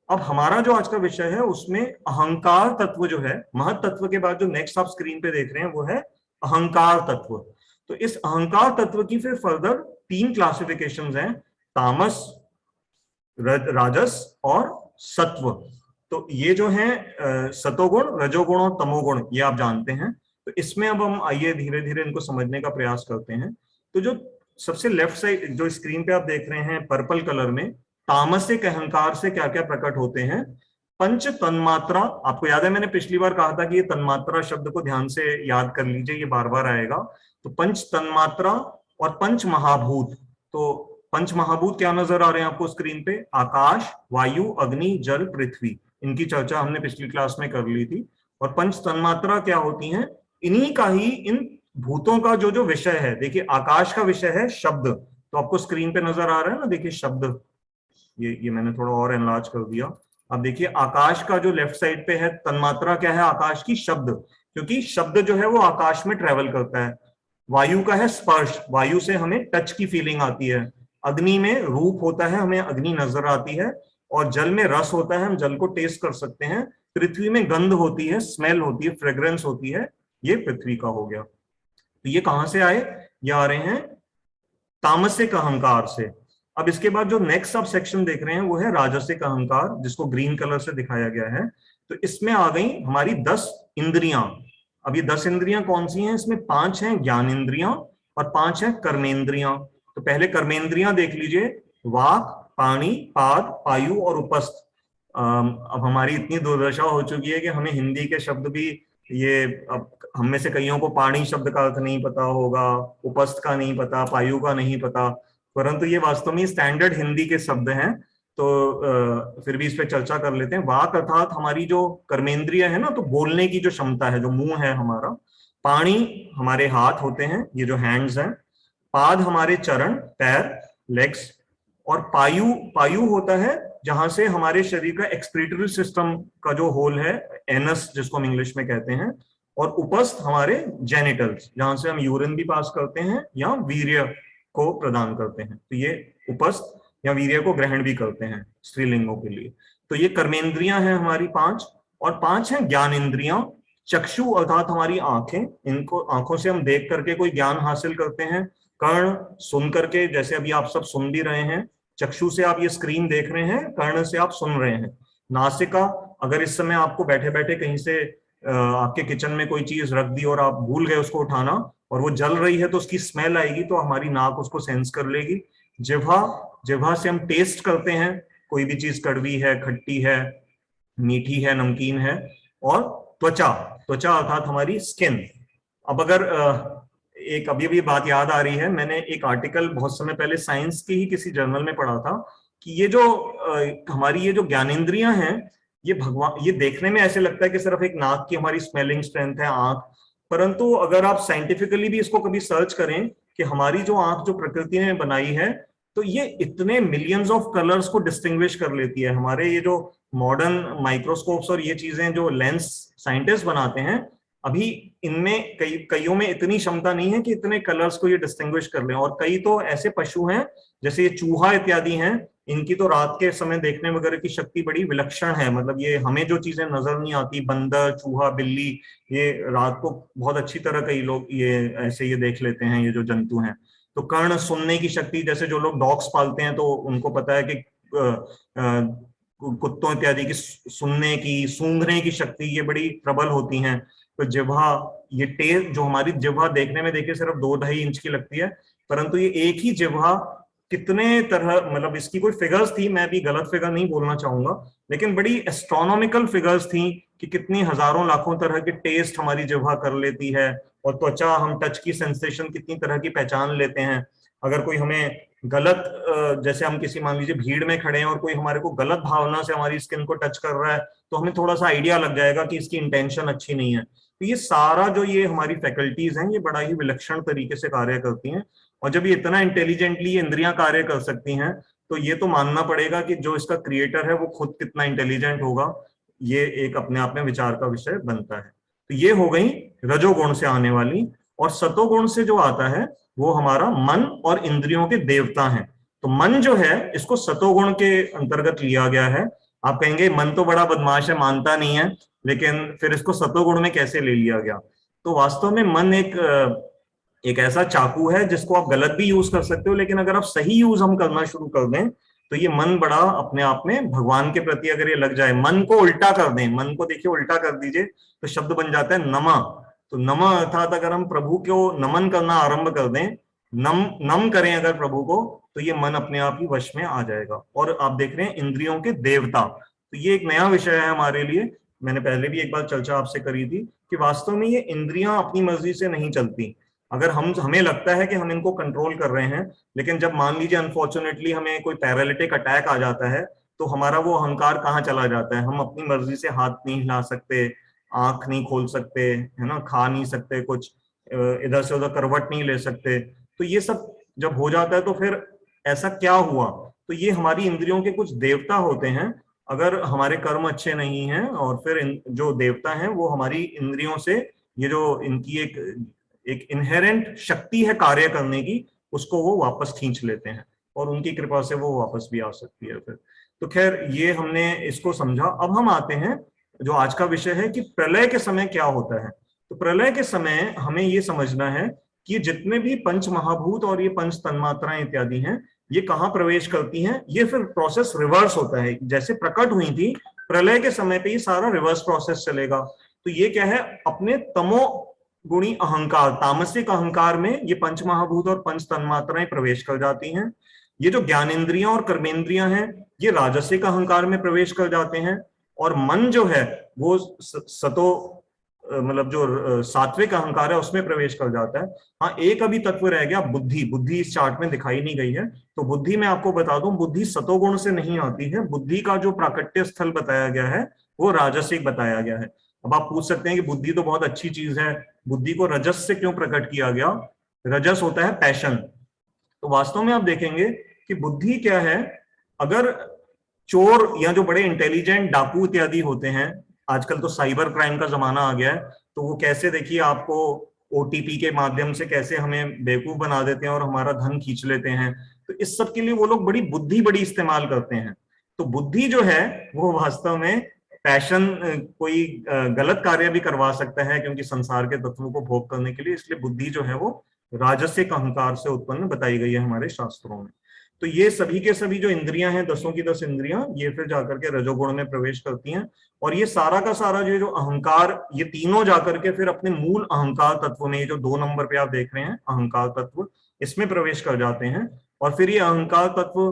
अब हमारा जो आज का विषय है उसमें अहंकार तत्व जो है, महत तत्व के बाद जो नेक्स्ट आप स्क्रीन पे देख रहे हैं वो है अहंकार तत्व। तो इस अहंकार तत्व की फिर फर्दर 3 क्लासिफिकेशंस हैं, तामस, राजस और सत्व। तो ये जो है सतोगुण, रजोगुण और तमोगुण, ये आप जानते हैं। तो इसमें अब हम आइए धीरे धीरे इनको समझने का प्रयास करते हैं। तो जो सबसे लेफ्ट साइड जो स्क्रीन पे आप देख रहे हैं पर्पल कलर में, तामसिक अहंकार से क्या क्या प्रकट होते हैं। पंच तन्मात्रा, आपको याद है मैंने पिछली बार कहा था कि ये तन्मात्रा शब्द को ध्यान से याद कर लीजिए, ये बार बार आएगा। तो पंच तन्मात्रा और पंच महाभूत। तो पंच महाभूत क्या नजर आ रहे हैं आपको स्क्रीन पे, आकाश, वायु, अग्नि, जल, पृथ्वी। इनकी चर्चा हमने पिछली क्लास में कर ली थी। और पंच तन्मात्रा क्या होती हैं, इन्हीं का ही, इन भूतों का जो जो विषय है, देखिए आकाश का विषय है शब्द, तो आपको स्क्रीन पे नजर आ रहा है ना, देखिए शब्द, ये मैंने थोड़ा और एनलार्ज कर दिया। अब देखिए आकाश का जो लेफ्ट साइड पे है तन्मात्रा क्या है आकाश की, शब्द, क्योंकि शब्द जो है वो आकाश में ट्रेवल करता है। वायु का है स्पर्श, वायु से हमें टच की फीलिंग आती है। अग्नि में रूप होता है, हमें अग्नि नजर आती है। और जल में रस होता है, हम जल को टेस्ट कर सकते हैं। पृथ्वी में गंध होती है, स्मेल होती है, फ्रेग्रेंस होती है। ये पृथ्वी का हो गया। तो ये कहां से आए, ये आ रहे हैं तामसिक अहंकार से। अब इसके बाद जो नेक्स्ट सब सेक्शन देख रहे हैं वो है राजसिक अहंकार, जिसको ग्रीन कलर से दिखाया गया है। तो इसमें आ गई हमारी 10 इंद्रियां। अब ये 10 इंद्रियां कौन सी हैं, इसमें 5 हैं ज्ञानेंद्रियां और 5 हैं कर्मेंद्रियां। तो पहले कर्मेंद्रियां देख लीजिए, वाक, पाणी, पाद, पायु और उपस्थ। अब हमारी इतनी दुर्दशा हो चुकी है कि हमें हिंदी के शब्द भी, ये अब हम में से कईयों को पाणी शब्द का अर्थ नहीं पता होगा, उपस्थ का नहीं पता, पायु का नहीं पता, परंतु ये वास्तव में स्टैंडर्ड हिंदी के शब्द हैं। तो फिर भी इस पे चर्चा कर लेते हैं। वाक अर्थात हमारी जो कर्मेंद्रिय है ना, तो बोलने की जो क्षमता है, जो मुंह है हमारा। पाणी हमारे हाथ होते हैं, ये जो हैंड्स हैं। पाद हमारे चरण, पैर, लेग्स। और पायु, पायु होता है जहां से हमारे शरीर का एक्सक्रीटरी सिस्टम का जो होल है, एनस जिसको हम इंग्लिश में कहते हैं। और उपस्थ हमारे जेनिटल्स, जहां से हम यूरिन भी पास करते हैं या वीर्य को प्रदान करते हैं। तो ये उपस्थ या वीर्य को ग्रहण भी करते हैं स्त्रीलिंगों के लिए। तो ये कर्मेंद्रियां हैं हमारी 5। और 5 हैं ज्ञानेंद्रियां। चक्षु अर्थात हमारी आंखें, इनको आंखों से हम देख करके कोई ज्ञान हासिल करते हैं। कर्ण सुन करके, जैसे अभी आप सब सुन भी रहे हैं, चक्षु से आप ये स्क्रीन देख रहे हैं, कर्ण से आप सुन रहे हैं। नासिका, अगर इस समय आपको बैठे बैठे कहीं से आपके किचन में कोई चीज रख दी और आप भूल गए उसको उठाना, और वो जल रही है तो उसकी स्मेल आएगी, तो हमारी नाक उसको सेंस कर लेगी। जिह्वा, जिह्वा से हम टेस्ट करते हैं, कोई भी चीज कड़वी है, खट्टी है, मीठी है, नमकीन है। और त्वचा, त्वचा अर्थात हमारी स्किन। अब अगर एक अभी भी बात याद आ रही है, मैंने एक आर्टिकल बहुत समय पहले साइंस की ही किसी जर्नल में पढ़ा था कि ये जो हमारी ये जो ज्ञानेंद्रियां हैं, ये भगवान, ये देखने में ऐसे लगता है कि सिर्फ एक नाक की हमारी स्मेलिंग स्ट्रेंथ है, आंख, परंतु अगर आप साइंटिफिकली भी इसको कभी सर्च करें कि हमारी जो आंख जो प्रकृति ने बनाई है, तो ये इतने मिलियंस ऑफ कलर्स को डिस्टिंग्विश कर लेती है। हमारे ये जो मॉडर्न माइक्रोस्कोप्स और ये चीजें जो लेंस साइंटिस्ट बनाते हैं, अभी इनमें कईयों में इतनी क्षमता नहीं है कि इतने कलर्स को ये डिस्टिंग्विश कर लें। और कई तो ऐसे पशु हैं जैसे ये चूहा इत्यादि हैं, इनकी तो रात के समय देखने वगैरह की शक्ति बड़ी विलक्षण है। मतलब ये हमें जो चीजें नजर नहीं आती, बंदर, चूहा, बिल्ली, ये रात को बहुत अच्छी तरह कई लोग ये ऐसे ये देख लेते हैं, ये जो जंतु हैं। तो कर्ण, सुनने की शक्ति, जैसे जो लोग डॉग्स पालते हैं तो उनको पता है कि कुत्तों इत्यादि की सुनने की, सूंघने की शक्ति ये बड़ी प्रबल होती हैं। तो जिह्वा, ये टेस्ट, जो हमारी जिह्वा देखने में देखिए सिर्फ 2-2.5 इंच की लगती है, परंतु ये एक ही जिह्वा कितने तरह, मतलब इसकी कोई फिगर्स थी, मैं भी गलत फिगर नहीं बोलना चाहूंगा, लेकिन बड़ी एस्ट्रोनॉमिकल फिगर्स थी कि कितनी हजारों लाखों तरह के टेस्ट हमारी जिह्वा कर लेती है, और त्वचा, हम टच की सेंसेशन कितनी तरह की पहचान लेते हैं। अगर कोई हमें गलत, जैसे हम किसी, मान लीजिए भीड़ में खड़े हैं और कोई हमारे को गलत भावना से हमारी स्किन को टच कर रहा है, तो हमें थोड़ा सा आइडिया लग जाएगा कि इसकी इंटेंशन अच्छी नहीं है। तो ये सारा जो ये हमारी फैकल्टीज हैं, ये बड़ा ही विलक्षण तरीके से कार्य करती हैं। और जब ये इतना इंटेलिजेंटली इंद्रियां कार्य कर सकती हैं, तो ये तो मानना पड़ेगा कि जो इसका क्रिएटर है वो खुद कितना इंटेलिजेंट होगा। ये एक अपने आप में विचार का विषय बनता है। तो ये हो गई रजोगुण से आने वाली। और सतोगुण से जो आता है वो हमारा मन और इंद्रियों के देवता हैं। तो मन जो है इसको सतोगुण के अंतर्गत लिया गया है। आप कहेंगे मन तो बड़ा बदमाश है, मानता नहीं है, लेकिन फिर इसको सतोगुण में कैसे ले लिया गया? तो वास्तव में मन एक ऐसा चाकू है जिसको आप गलत भी यूज कर सकते हो, लेकिन अगर आप सही यूज हम करना शुरू कर दें तो ये मन बड़ा अपने आप में भगवान के प्रति अगर ये लग जाए, मन को उल्टा कर दें, मन को देखिए उल्टा कर दीजिए तो शब्द बन जाता है नमा। तो नमा अर्थात अगर हम प्रभु को नमन करना आरंभ कर दें, नम करें अगर प्रभु को, तो ये मन अपने आप ही वश में आ जाएगा। और आप देख रहे हैं इंद्रियों के देवता, तो ये एक नया विषय है हमारे लिए। मैंने पहले भी एक बार चर्चा आपसे करी थी कि वास्तव में ये इंद्रियां अपनी मर्जी से नहीं चलती। अगर हमें लगता है कि हम इनको कंट्रोल कर रहे हैं, लेकिन जब मान लीजिए अनफॉर्चुनेटली हमें कोई पैरालिटिक अटैक आ जाता है, तो हमारा वो अहंकार कहाँ चला जाता है? हम अपनी मर्जी से हाथ नहीं हिला सकते, आंख नहीं खोल सकते, है ना, खा नहीं सकते कुछ, इधर से उधर करवट नहीं ले सकते। तो ये सब जब हो जाता है तो फिर ऐसा क्या हुआ? तो ये हमारी इंद्रियों के कुछ देवता होते हैं। अगर हमारे कर्म अच्छे नहीं हैं, और फिर जो देवता हैं वो हमारी इंद्रियों से, ये जो इनकी एक इनहेरेंट शक्ति है कार्य करने की, उसको वो वापस खींच लेते हैं, और उनकी कृपा से वो वापस भी आ सकती है फिर। तो खैर ये हमने इसको समझा। अब हम आते हैं जो आज का विषय है कि प्रलय के समय क्या होता है। तो प्रलय के समय हमें ये समझना है कि जितने भी पंच महाभूत और ये पंच तन्मात्राएं इत्यादि हैं, ये कहाँ प्रवेश करती हैं। ये फिर प्रोसेस रिवर्स होता है, जैसे प्रकट हुई थी प्रलय के समय पे ये सारा रिवर्स प्रोसेस चलेगा। तो ये क्या है, अपने तमो गुणी अहंकार, तामसिक अहंकार में ये पंच महाभूत और पंच तन्मात्राएं प्रवेश कर जाती हैं। ये जो ज्ञानेन्द्रियां और कर्मेंद्रियां हैं, ये राजसिक अहंकार में प्रवेश कर जाते हैं। और मन जो है वो सतो, मतलब जो सात्विक अहंकार है उसमें प्रवेश कर जाता है। हाँ, एक अभी तत्व रह गया, बुद्धि। बुद्धि इस चार्ट में दिखाई नहीं गई है, तो बुद्धि मैं आपको बता दूं, बुद्धि सतोगुण से नहीं आती है। बुद्धि का जो प्राकट्य स्थल बताया गया है वो राजसिक बताया गया है। अब आप पूछ सकते हैं कि बुद्धि तो बहुत अच्छी चीज है, बुद्धि को रजस से क्यों प्रकट किया गया? रजस होता है पैशन। तो वास्तव में आप देखेंगे कि बुद्धि क्या है, अगर चोर या जो बड़े इंटेलिजेंट डाकू इत्यादि होते हैं, आजकल तो साइबर क्राइम का जमाना आ गया है, तो वो कैसे, देखिए आपको ओटीपी के माध्यम से कैसे हमें बेवकूफ बना देते हैं और हमारा धन खींच लेते हैं। तो इस सब के लिए वो लोग बड़ी बुद्धि इस्तेमाल करते हैं। तो बुद्धि जो है वो वास्तव में पैशन, कोई गलत कार्य भी करवा सकता है, क्योंकि संसार के तत्वों को भोग करने के लिए। इसलिए बुद्धि जो है वो राजसिक अहंकार से उत्पन्न बताई गई है हमारे शास्त्रों में। तो ये सभी के सभी जो इंद्रियां हैं, 10 की 10 इंद्रियां, ये फिर जाकर के रजोगुण में प्रवेश करती हैं। और ये सारा का सारा जो अहंकार, ये तीनों जाकर के फिर अपने मूल अहंकार तत्व में, जो 2 नंबर पे आप देख रहे हैं अहंकार तत्व, इसमें प्रवेश कर जाते हैं। और फिर ये अहंकार तत्व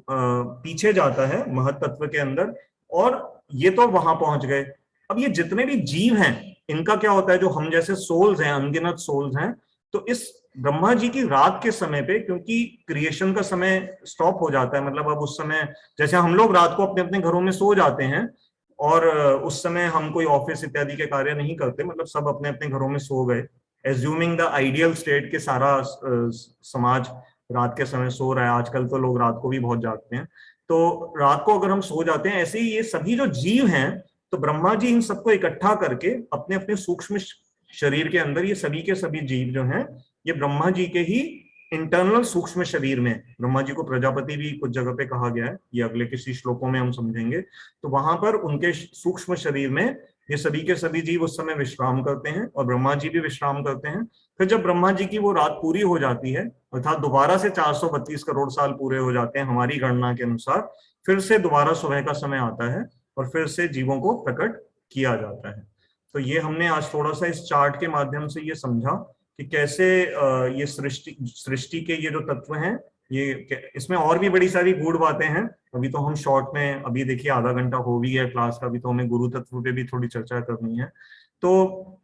पीछे जाता है महत तत्व के अंदर, और ये तो वहां पहुंच गए। अब ये जितने भी जीव हैं, इनका क्या होता है, जो हम जैसे सोल्स हैं, अनगिनत सोल्स हैं, तो इस ब्रह्मा जी की रात के समय पे, क्योंकि क्रिएशन का समय स्टॉप हो जाता है, मतलब अब उस समय जैसे हम लोग रात को अपने अपने घरों में सो जाते हैं, और उस समय हम कोई ऑफिस इत्यादि के कार्य नहीं करते, मतलब सब अपने अपने घरों में सो गए, एज्यूमिंग द आइडियल स्टेट के सारा समाज रात के समय सो रहा है। आजकल तो लोग रात को भी बहुत जागते हैं, तो रात को अगर हम सो जाते हैं, ऐसे ही ये सभी जो जीव हैं, तो ब्रह्मा जी इन सबको इकट्ठा करके अपने अपने सूक्ष्म शरीर के अंदर, ये सभी के सभी जीव जो हैं, ये ब्रह्मा जी के ही इंटरनल सूक्ष्म शरीर में, ब्रह्मा जी को प्रजापति भी कुछ जगह पे कहा गया है, ये अगले किसी श्लोकों में हम समझेंगे। तो वहां पर उनके सूक्ष्म शरीर में ये सभी के सभी जीव उस समय विश्राम करते हैं, और ब्रह्मा जी भी विश्राम करते हैं। फिर जब ब्रह्मा जी की वो रात पूरी हो जाती है, अर्थात दोबारा से 432 करोड़ साल पूरे हो जाते हैं हमारी गणना के अनुसार, फिर से दोबारा सुबह का समय आता है, और फिर से जीवों को प्रकट किया जाता है। तो ये हमने आज थोड़ा सा इस चार्ट के माध्यम से ये समझा कि कैसे ये सृष्टि के ये जो तत्व हैं, इसमें और भी बड़ी सारी गूढ़ बातें हैं। अभी तो हम शॉर्ट में, अभी देखिए आधा घंटा हो भी है क्लास का, अभी तो हमें गुरु तत्व पे भी थोड़ी चर्चा करनी है। तो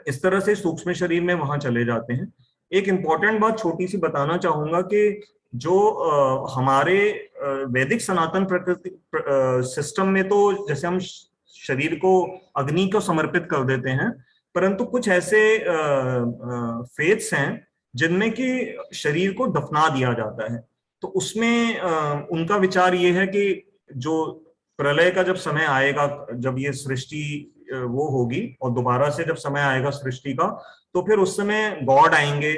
इस तरह से सूक्ष्म शरीर में वहां चले जाते हैं। एक इंपॉर्टेंट बात छोटी सी बताना चाहूंगा कि जो हमारे वैदिक सनातन प्रकृति सिस्टम में, तो जैसे हम शरीर को अग्नि को समर्पित कर देते हैं, परंतु कुछ ऐसे फेथ्स हैं जिनमें कि शरीर को दफना दिया जाता है। तो उसमें उनका विचार ये है कि जो प्रलय का जब समय आएगा, जब ये सृष्टि वो होगी और दोबारा से जब समय आएगा सृष्टि का, तो फिर उस समय गॉड आएंगे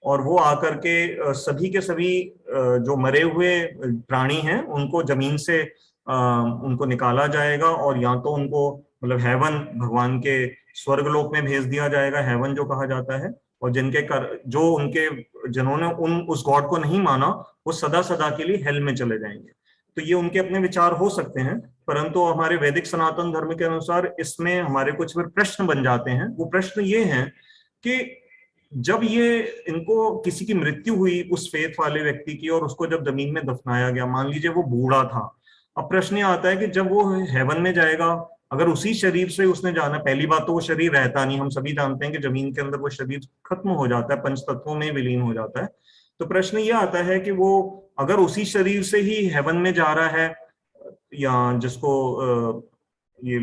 और वो आकर के सभी के सभी जो मरे हुए प्राणी हैं उनको जमीन से उनको निकाला जाएगा, और या तो उनको मतलब हेवन, भगवान के स्वर्गलोक में भेज दिया जाएगा, हेवन जो कहा जाता है। और जो उनके जिन्होंने उस गॉड को नहीं माना, वो सदा सदा के लिए हेल में चले जाएंगे। तो ये उनके अपने विचार हो सकते हैं, परंतु हमारे वैदिक सनातन धर्म के अनुसार इसमें हमारे कुछ फिर प्रश्न बन जाते हैं। वो प्रश्न ये हैं कि जब ये इनको किसी की मृत्यु हुई उस फेथ वाले व्यक्ति की, और उसको जब जमीन में दफनाया गया, मान लीजिए वो बूढ़ा था, अब प्रश्न ये आता है कि जब वो हेवन में जाएगा, अगर उसी शरीर से उसने जाना, पहली बात तो वो शरीर रहता नहीं, हम सभी जानते हैं कि जमीन के अंदर वो शरीर खत्म हो जाता है, पंच तत्वों में विलीन हो जाता है। तो प्रश्न ये आता है कि वो अगर उसी शरीर से ही हेवन में जा रहा है, या जिसको ये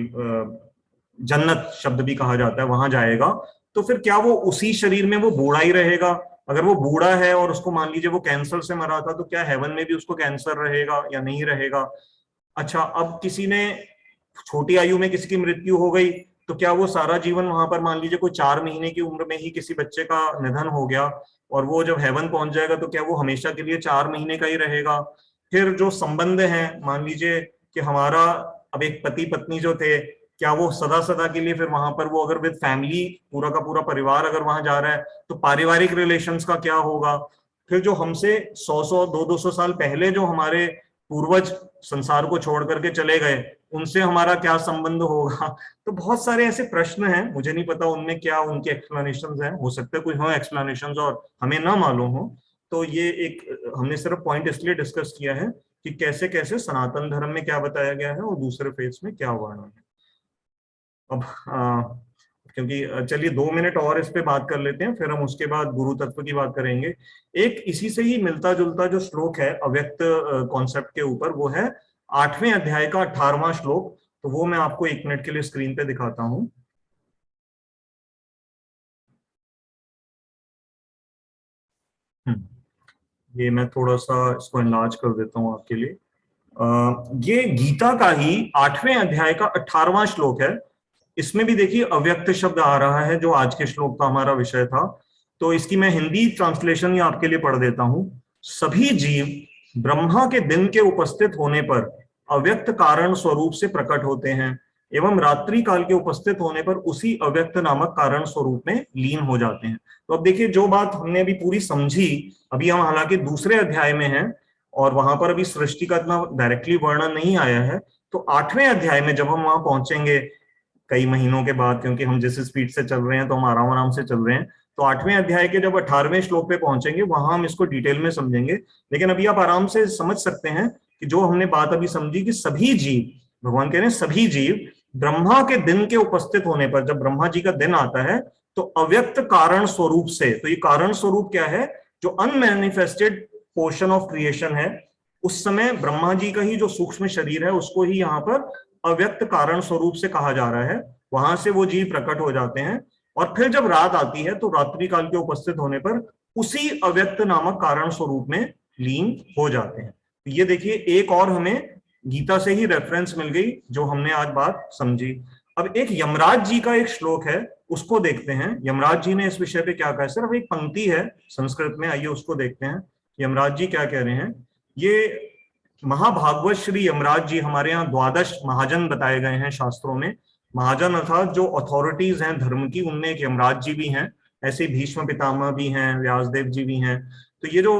जन्नत शब्द भी कहा जाता है, वहां जाएगा, तो फिर क्या वो उसी शरीर में वो बूढ़ा ही रहेगा? अगर वो बूढ़ा है और उसको मान लीजिए वो कैंसर से मरा था, तो क्या हेवन में भी उसको कैंसर रहेगा या नहीं रहेगा? अच्छा, अब किसी ने छोटी आयु में किसी की मृत्यु हो गई, तो क्या वो सारा जीवन वहां पर, मान लीजिए कोई 4 महीने की उम्र में ही किसी बच्चे का निधन हो गया, और वो जब हेवन पहुंच जाएगा तो क्या वो हमेशा के लिए 4 महीने का ही रहेगा? फिर जो संबंध है, मान लीजिए कि हमारा अब एक पति पत्नी जो थे, क्या वो सदा सदा के लिए फिर वहां पर, वो अगर विद फैमिली पूरा का पूरा परिवार अगर वहां जा रहा है, तो पारिवारिक रिलेशंस का क्या होगा? फिर जो हमसे 100 200 साल पहले जो हमारे पूर्वज संसार को छोड़ करके चले गए, उनसे हमारा क्या संबंध होगा? तो बहुत सारे ऐसे प्रश्न हैं, मुझे नहीं पता उनमें क्या उनके एक्सप्लेनेशंस हैं, हो सकता है कोई हो एक्सप्लेनेशंस और हमें ना मालूम हो। तो ये एक हमने सिर्फ पॉइंट इसलिए डिस्कस किया है कि कैसे कैसे सनातन धर्म में क्या बताया गया है और दूसरे फेज में क्या वर्णन है। अब क्योंकि चलिए 2 मिनट और इस पे बात कर लेते हैं, फिर हम उसके बाद गुरु तत्व की बात करेंगे। एक इसी से ही मिलता जुलता जो श्लोक है अव्यक्त कॉन्सेप्ट के ऊपर, वो है 8वें अध्याय का 18वां श्लोक। तो वो मैं आपको 1 मिनट के लिए स्क्रीन पे दिखाता हूं। ये मैं थोड़ा सा इसको एनलार्ज कर देता हूं आपके लिए। ये गीता का ही 8वें अध्याय का 18वां श्लोक है। इसमें भी देखिए अव्यक्त शब्द आ रहा है, जो आज के श्लोक का हमारा विषय था। तो इसकी मैं हिंदी ट्रांसलेशन ही आपके लिए पढ़ देता हूं। सभी जीव ब्रह्मा के दिन के उपस्थित होने पर अव्यक्त कारण स्वरूप से प्रकट होते हैं, एवं रात्रि काल के उपस्थित होने पर उसी अव्यक्त नामक कारण स्वरूप में लीन हो जाते हैं। तो अब देखिए, जो बात हमने अभी पूरी समझी, अभी हम हालांकि दूसरे अध्याय में हैं और वहां पर अभी सृष्टि का इतना डायरेक्टली वर्णन नहीं आया है, तो 8वें अध्याय में जब हम वहां पहुंचेंगे कई महीनों के बाद, क्योंकि हम जिस स्पीड से चल रहे हैं तो हम आराम आराम से चल रहे हैं, तो 8वें अध्याय के जब 18वें श्लोक पे पहुंचेंगे वहां हम इसको डिटेल में समझेंगे। लेकिन अभी आप आराम से समझ सकते हैं कि जो हमने बात अभी समझी कि सभी जीव, भगवान कह रहे हैं सभी जीव ब्रह्मा के दिन के उपस्थित होने पर, जब ब्रह्मा जी का दिन आता है, तो अव्यक्त कारण स्वरूप से, तो ये कारण स्वरूप क्या है? जो अनमैनिफेस्टेड पोर्शन ऑफ क्रिएशन है, उस समय ब्रह्मा जी का ही जो सूक्ष्म शरीर है उसको ही यहाँ पर अव्यक्त कारण स्वरूप से कहा जा रहा है। वहां से वो जीव प्रकट हो जाते हैं, और फिर जब रात आती है तो रात्रि काल के उपस्थित होने पर उसी अव्यक्त नामक कारण स्वरूप में लीन हो जाते हैं। तो ये देखिए, एक और हमें गीता से ही रेफरेंस मिल गई जो हमने आज बात समझी। अब एक यमराज जी का एक श्लोक है, उसको देखते हैं। यमराज जी ने इस विषय पे क्या कहा है, सिर्फ एक पंक्ति है संस्कृत में, आइए उसको देखते हैं यमराज जी क्या कह रहे हैं। ये महाभागवत श्री यमराज जी, हमारे यहाँ 12 महाजन बताए गए हैं शास्त्रों में। महाजन अर्थात जो अथॉरिटीज हैं धर्म की, उनमें एक यमराज जी भी हैं, ऐसे भीष्म पितामह भी हैं, व्यासदेव जी भी हैं। तो ये जो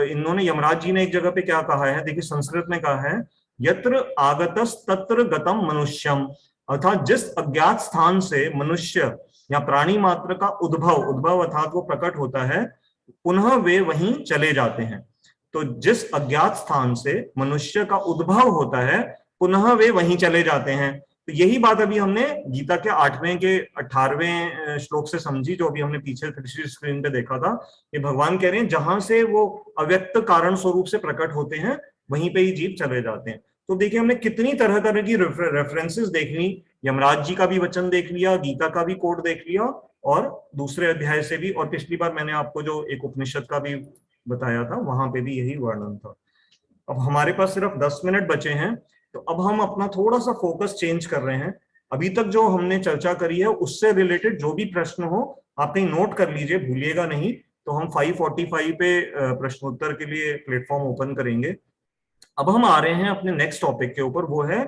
इन्होंने, यमराज जी ने एक जगह पे क्या कहा है, देखिए संस्कृत में कहा है, यत्र आगतस तत्र गतम मनुष्यम, अर्थात जिस अज्ञात स्थान से मनुष्य या प्राणी मात्र का उद्भव अर्थात वो प्रकट होता है, पुनः वे वहीं चले जाते हैं। तो जिस अज्ञात स्थान से मनुष्य का उद्भव होता है पुनः वे वहीं चले जाते हैं। तो यही बात अभी हमने गीता के 8वें के 18वें श्लोक से समझी, जो अभी हमने पीछे तीसरी स्क्रीन पे देखा था। ये भगवान कह रहे हैं जहां से वो अव्यक्त कारण स्वरूप से प्रकट होते हैं वहीं पे ही जीव चले जाते हैं। तो देखिए हमने कितनी तरह तरह की रेफरेंसेस देख ली, यमराज जी का भी वचन देख लिया, गीता का भी कोड देख लिया, और दूसरे अध्याय से भी, और पिछली बार मैंने आपको जो एक उपनिषद का भी बताया था वहां पे भी यही वर्णन था। अब हमारे पास सिर्फ 10 मिनट बचे हैं, तो अब हम अपना थोड़ा सा फोकस चेंज कर रहे हैं। अभी तक जो हमने चर्चा करी है उससे रिलेटेड जो भी प्रश्न हो आप कहीं नोट कर लीजिए, भूलिएगा नहीं। तो हम 5:45 पे प्रश्नोत्तर के लिए प्लेटफॉर्म ओपन करेंगे। अब हम आ रहे हैं अपने नेक्स्ट टॉपिक के ऊपर, वो है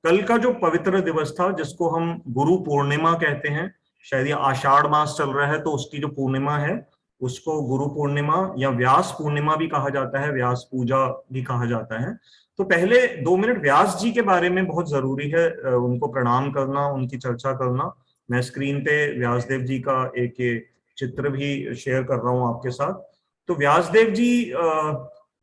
कल का जो पवित्र दिवस था जिसको हम गुरु पूर्णिमा कहते हैं। शायद ये आषाढ़ मास चल रहा है तो उसकी जो पूर्णिमा है उसको गुरु पूर्णिमा या व्यास पूर्णिमा भी कहा जाता है, व्यास पूजा भी कहा जाता है। तो पहले 2 मिनट व्यास जी के बारे में बहुत जरूरी है उनको प्रणाम करना, उनकी चर्चा करना। मैं स्क्रीन पे व्यासदेव जी का एक चित्र भी शेयर कर रहा हूं आपके साथ। तो व्यासदेव जी,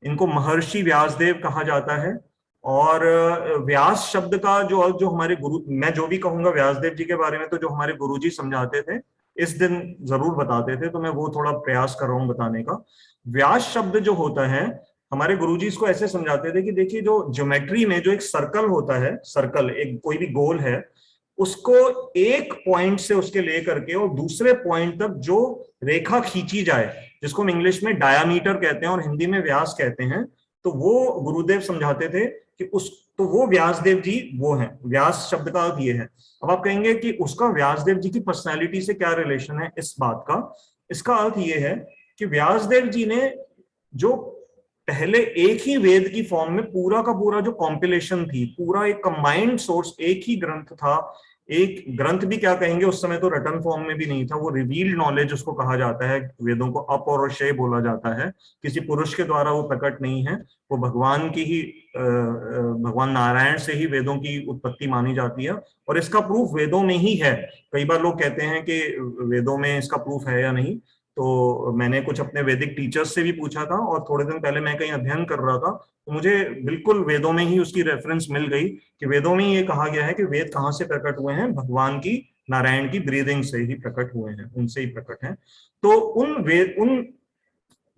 इनको महर्षि व्यासदेव कहा जाता है। और व्यास शब्द का जो अर्थ, जो हमारे गुरु, मैं जो भी कहूंगा व्यासदेव जी के बारे में तो जो हमारे गुरुजी समझाते थे इस दिन जरूर बताते थे, तो मैं वो थोड़ा प्रयास कर रहा हूं बताने का। व्यास शब्द जो होता है, हमारे गुरुजी इसको ऐसे समझाते थे कि देखिए जो ज्योमेट्री में जो एक सर्कल होता है, सर्कल एक कोई भी गोल है, उसको एक पॉइंट से उसके लेकर के और दूसरे पॉइंट तक जो रेखा खींची जाए, जिसको हम इंग्लिश में डायामीटर कहते हैं और हिंदी में व्यास कहते हैं, तो वो गुरुदेव समझाते थे कि तो वो व्यासदेव जी वो हैं। व्यास शब्द का अर्थ ये है। अब आप कहेंगे कि उसका व्यासदेव जी की पर्सनालिटी से क्या रिलेशन है इस बात का। इसका अर्थ ये है कि व्यासदेव जी ने जो पहले एक ही वेद की फॉर्म में पूरा का पूरा जो कॉम्पिलेशन थी, पूरा एक कंबाइंड सोर्स, एक ही ग्रंथ था, एक ग्रंथ भी क्या कहेंगे, उस समय तो रटन फॉर्म में भी नहीं था, वो रिवील्ड नॉलेज उसको कहा जाता है। वेदों को अपौरुषेय बोला जाता है, किसी पुरुष के द्वारा वो प्रकट नहीं है, वो भगवान की ही भगवान नारायण से ही वेदों की उत्पत्ति मानी जाती है। और इसका प्रूफ वेदों में ही है। कई बार लोग कहते हैं कि वेदों में इसका प्रूफ है या नहीं, तो मैंने कुछ अपने वैदिक टीचर्स से भी पूछा था, और थोड़े दिन पहले मैं कहीं अध्ययन कर रहा था तो मुझे बिल्कुल वेदों में ही उसकी रेफरेंस मिल गई कि वेदों में ये कहा गया है कि वेद कहाँ से प्रकट हुए हैं, भगवान की, नारायण की ब्रीदिंग से ही प्रकट हुए हैं, उनसे ही प्रकट हैं। तो उन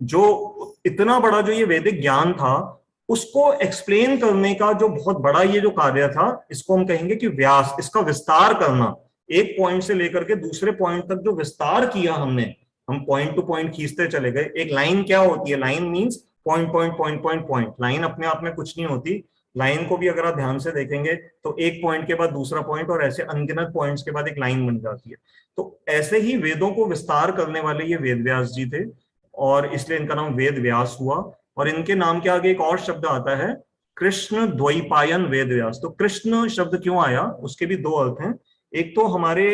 जो इतना बड़ा जो ये वैदिक ज्ञान था उसको एक्सप्लेन करने का जो बहुत बड़ा ये जो कार्य था, इसको हम कहेंगे कि व्यास, इसका विस्तार करना, एक पॉइंट से लेकर के दूसरे पॉइंट तक जो विस्तार किया हमने, हम पॉइंट टू पॉइंट खींचते चले गए। एक लाइन क्या होती है, line means point point point point point. Line अपने आप में कुछ नहीं होती, लाइन को भी अगर आप ध्यान से देखेंगे तो एक पॉइंट के बाद दूसरा पॉइंट और ऐसे अनगिनत पॉइंट्स के बाद एक लाइन बन जाती है। तो ऐसे ही वेदों को विस्तार करने वाले ये वेद व्यास जी थे, और इसलिए इनका नाम वेद व्यास हुआ। और इनके नाम के आगे एक और शब्द आता है, कृष्ण द्वैपायन वेद व्यास। तो कृष्ण शब्द क्यों आया, उसके भी दो अर्थ हैं। एक तो हमारे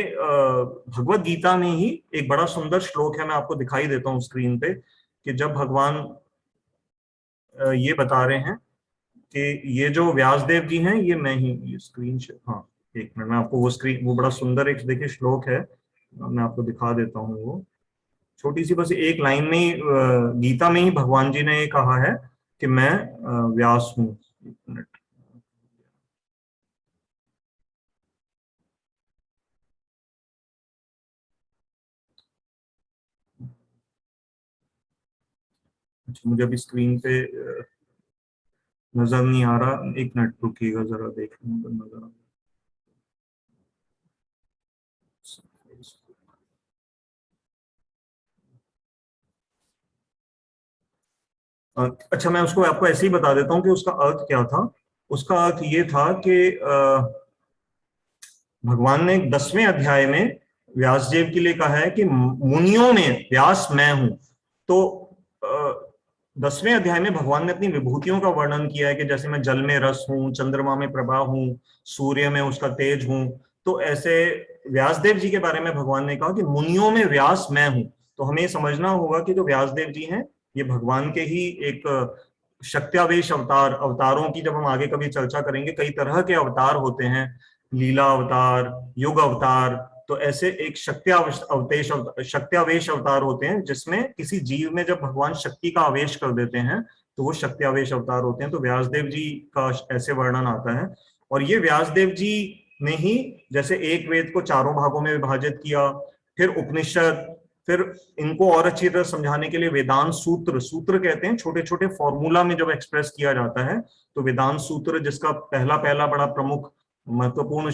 भगवत गीता में ही एक बड़ा सुंदर श्लोक है, मैं आपको दिखाई देता हूँ स्क्रीन पे, कि जब भगवान ये बता रहे हैं कि ये जो व्यासदेव जी हैं, ये मैं ही, ये स्क्रीन, हाँ एक मिनट, मैं आपको वो बड़ा सुंदर एक देखिए श्लोक है, मैं आपको दिखा देता हूँ। वो छोटी सी बस एक लाइन में ही गीता में ही भगवान जी ने ये कहा है कि मैं व्यास हूँ। एक मिनट, अच्छा मुझे अभी स्क्रीन पे नजर नहीं आ रहा, एक मिनट रुकिएगा जरा, देख लूँ अगर नजर अच्छा मैं उसको आपको ऐसे ही बता देता हूँ कि उसका अर्थ क्या था। उसका अर्थ ये था कि भगवान ने 10वें अध्याय में व्यासदेव के लिए कहा है कि मुनियों में व्यास मैं हूं। तो 10वें अध्याय में भगवान ने अपनी विभूतियों का वर्णन किया है कि जैसे मैं जल में रस हूं, चंद्रमा में प्रभा हूं, सूर्य में उसका तेज हूं। तो ऐसे व्यासदेव जी के बारे में भगवान ने कहा कि मुनियों में व्यास मैं हूं। तो हमें समझना होगा कि जो व्यासदेव जी हैं ये भगवान के ही एक शक्त्यावेश अवतार, अवतारों की जब हम आगे कभी चर्चा करेंगे, कई तरह के अवतार होते हैं, लीला अवतार, युग अवतार। तो ऐसे एक शक्त्यावेश अवतार होते हैं जिसमें किसी जीव में जब भगवान शक्ति का आवेश कर देते हैं तो वो शक्त्यावेश अवतार होते हैं। तो व्यासदेव जी का ऐसे वर्णन आता है। और ये व्यासदेव जी ने ही जैसे एक वेद को चारों भागों में विभाजित किया, फिर उपनिषद, फिर इनको और अच्छी तरह समझाने के लिए वेदांत सूत्र, सूत्र कहते हैं छोटे छोटे फॉर्मूला में जब एक्सप्रेस किया जाता है, तो वेदांत सूत्र जिसका पहला पहला बड़ा प्रमुख महत्वपूर्ण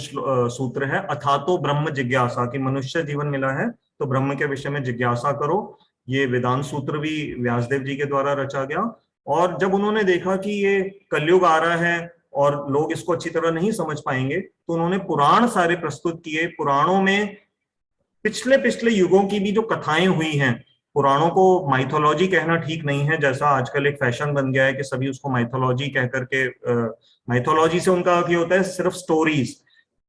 सूत्र है अथातो ब्रह्म जिज्ञासा, कि मनुष्य जीवन मिला है तो ब्रह्म के विषय में जिज्ञासा करो। ये वेदांत सूत्र भी व्यासदेव जी के द्वारा रचा गया। और जब उन्होंने देखा कि ये कलयुग आ रहा है और लोग इसको अच्छी तरह नहीं समझ पाएंगे, तो उन्होंने पुराण सारे प्रस्तुत किए। पुराणों में पिछले पिछले युगों की भी जो कथाएं हुई हैं, पुराणों को माइथोलॉजी कहना ठीक नहीं है, जैसा आजकल एक फैशन बन गया है कि सभी उसको माइथोलॉजी कह करके, माइथोलॉजी से उनका अर्थ ये होता है सिर्फ स्टोरीज।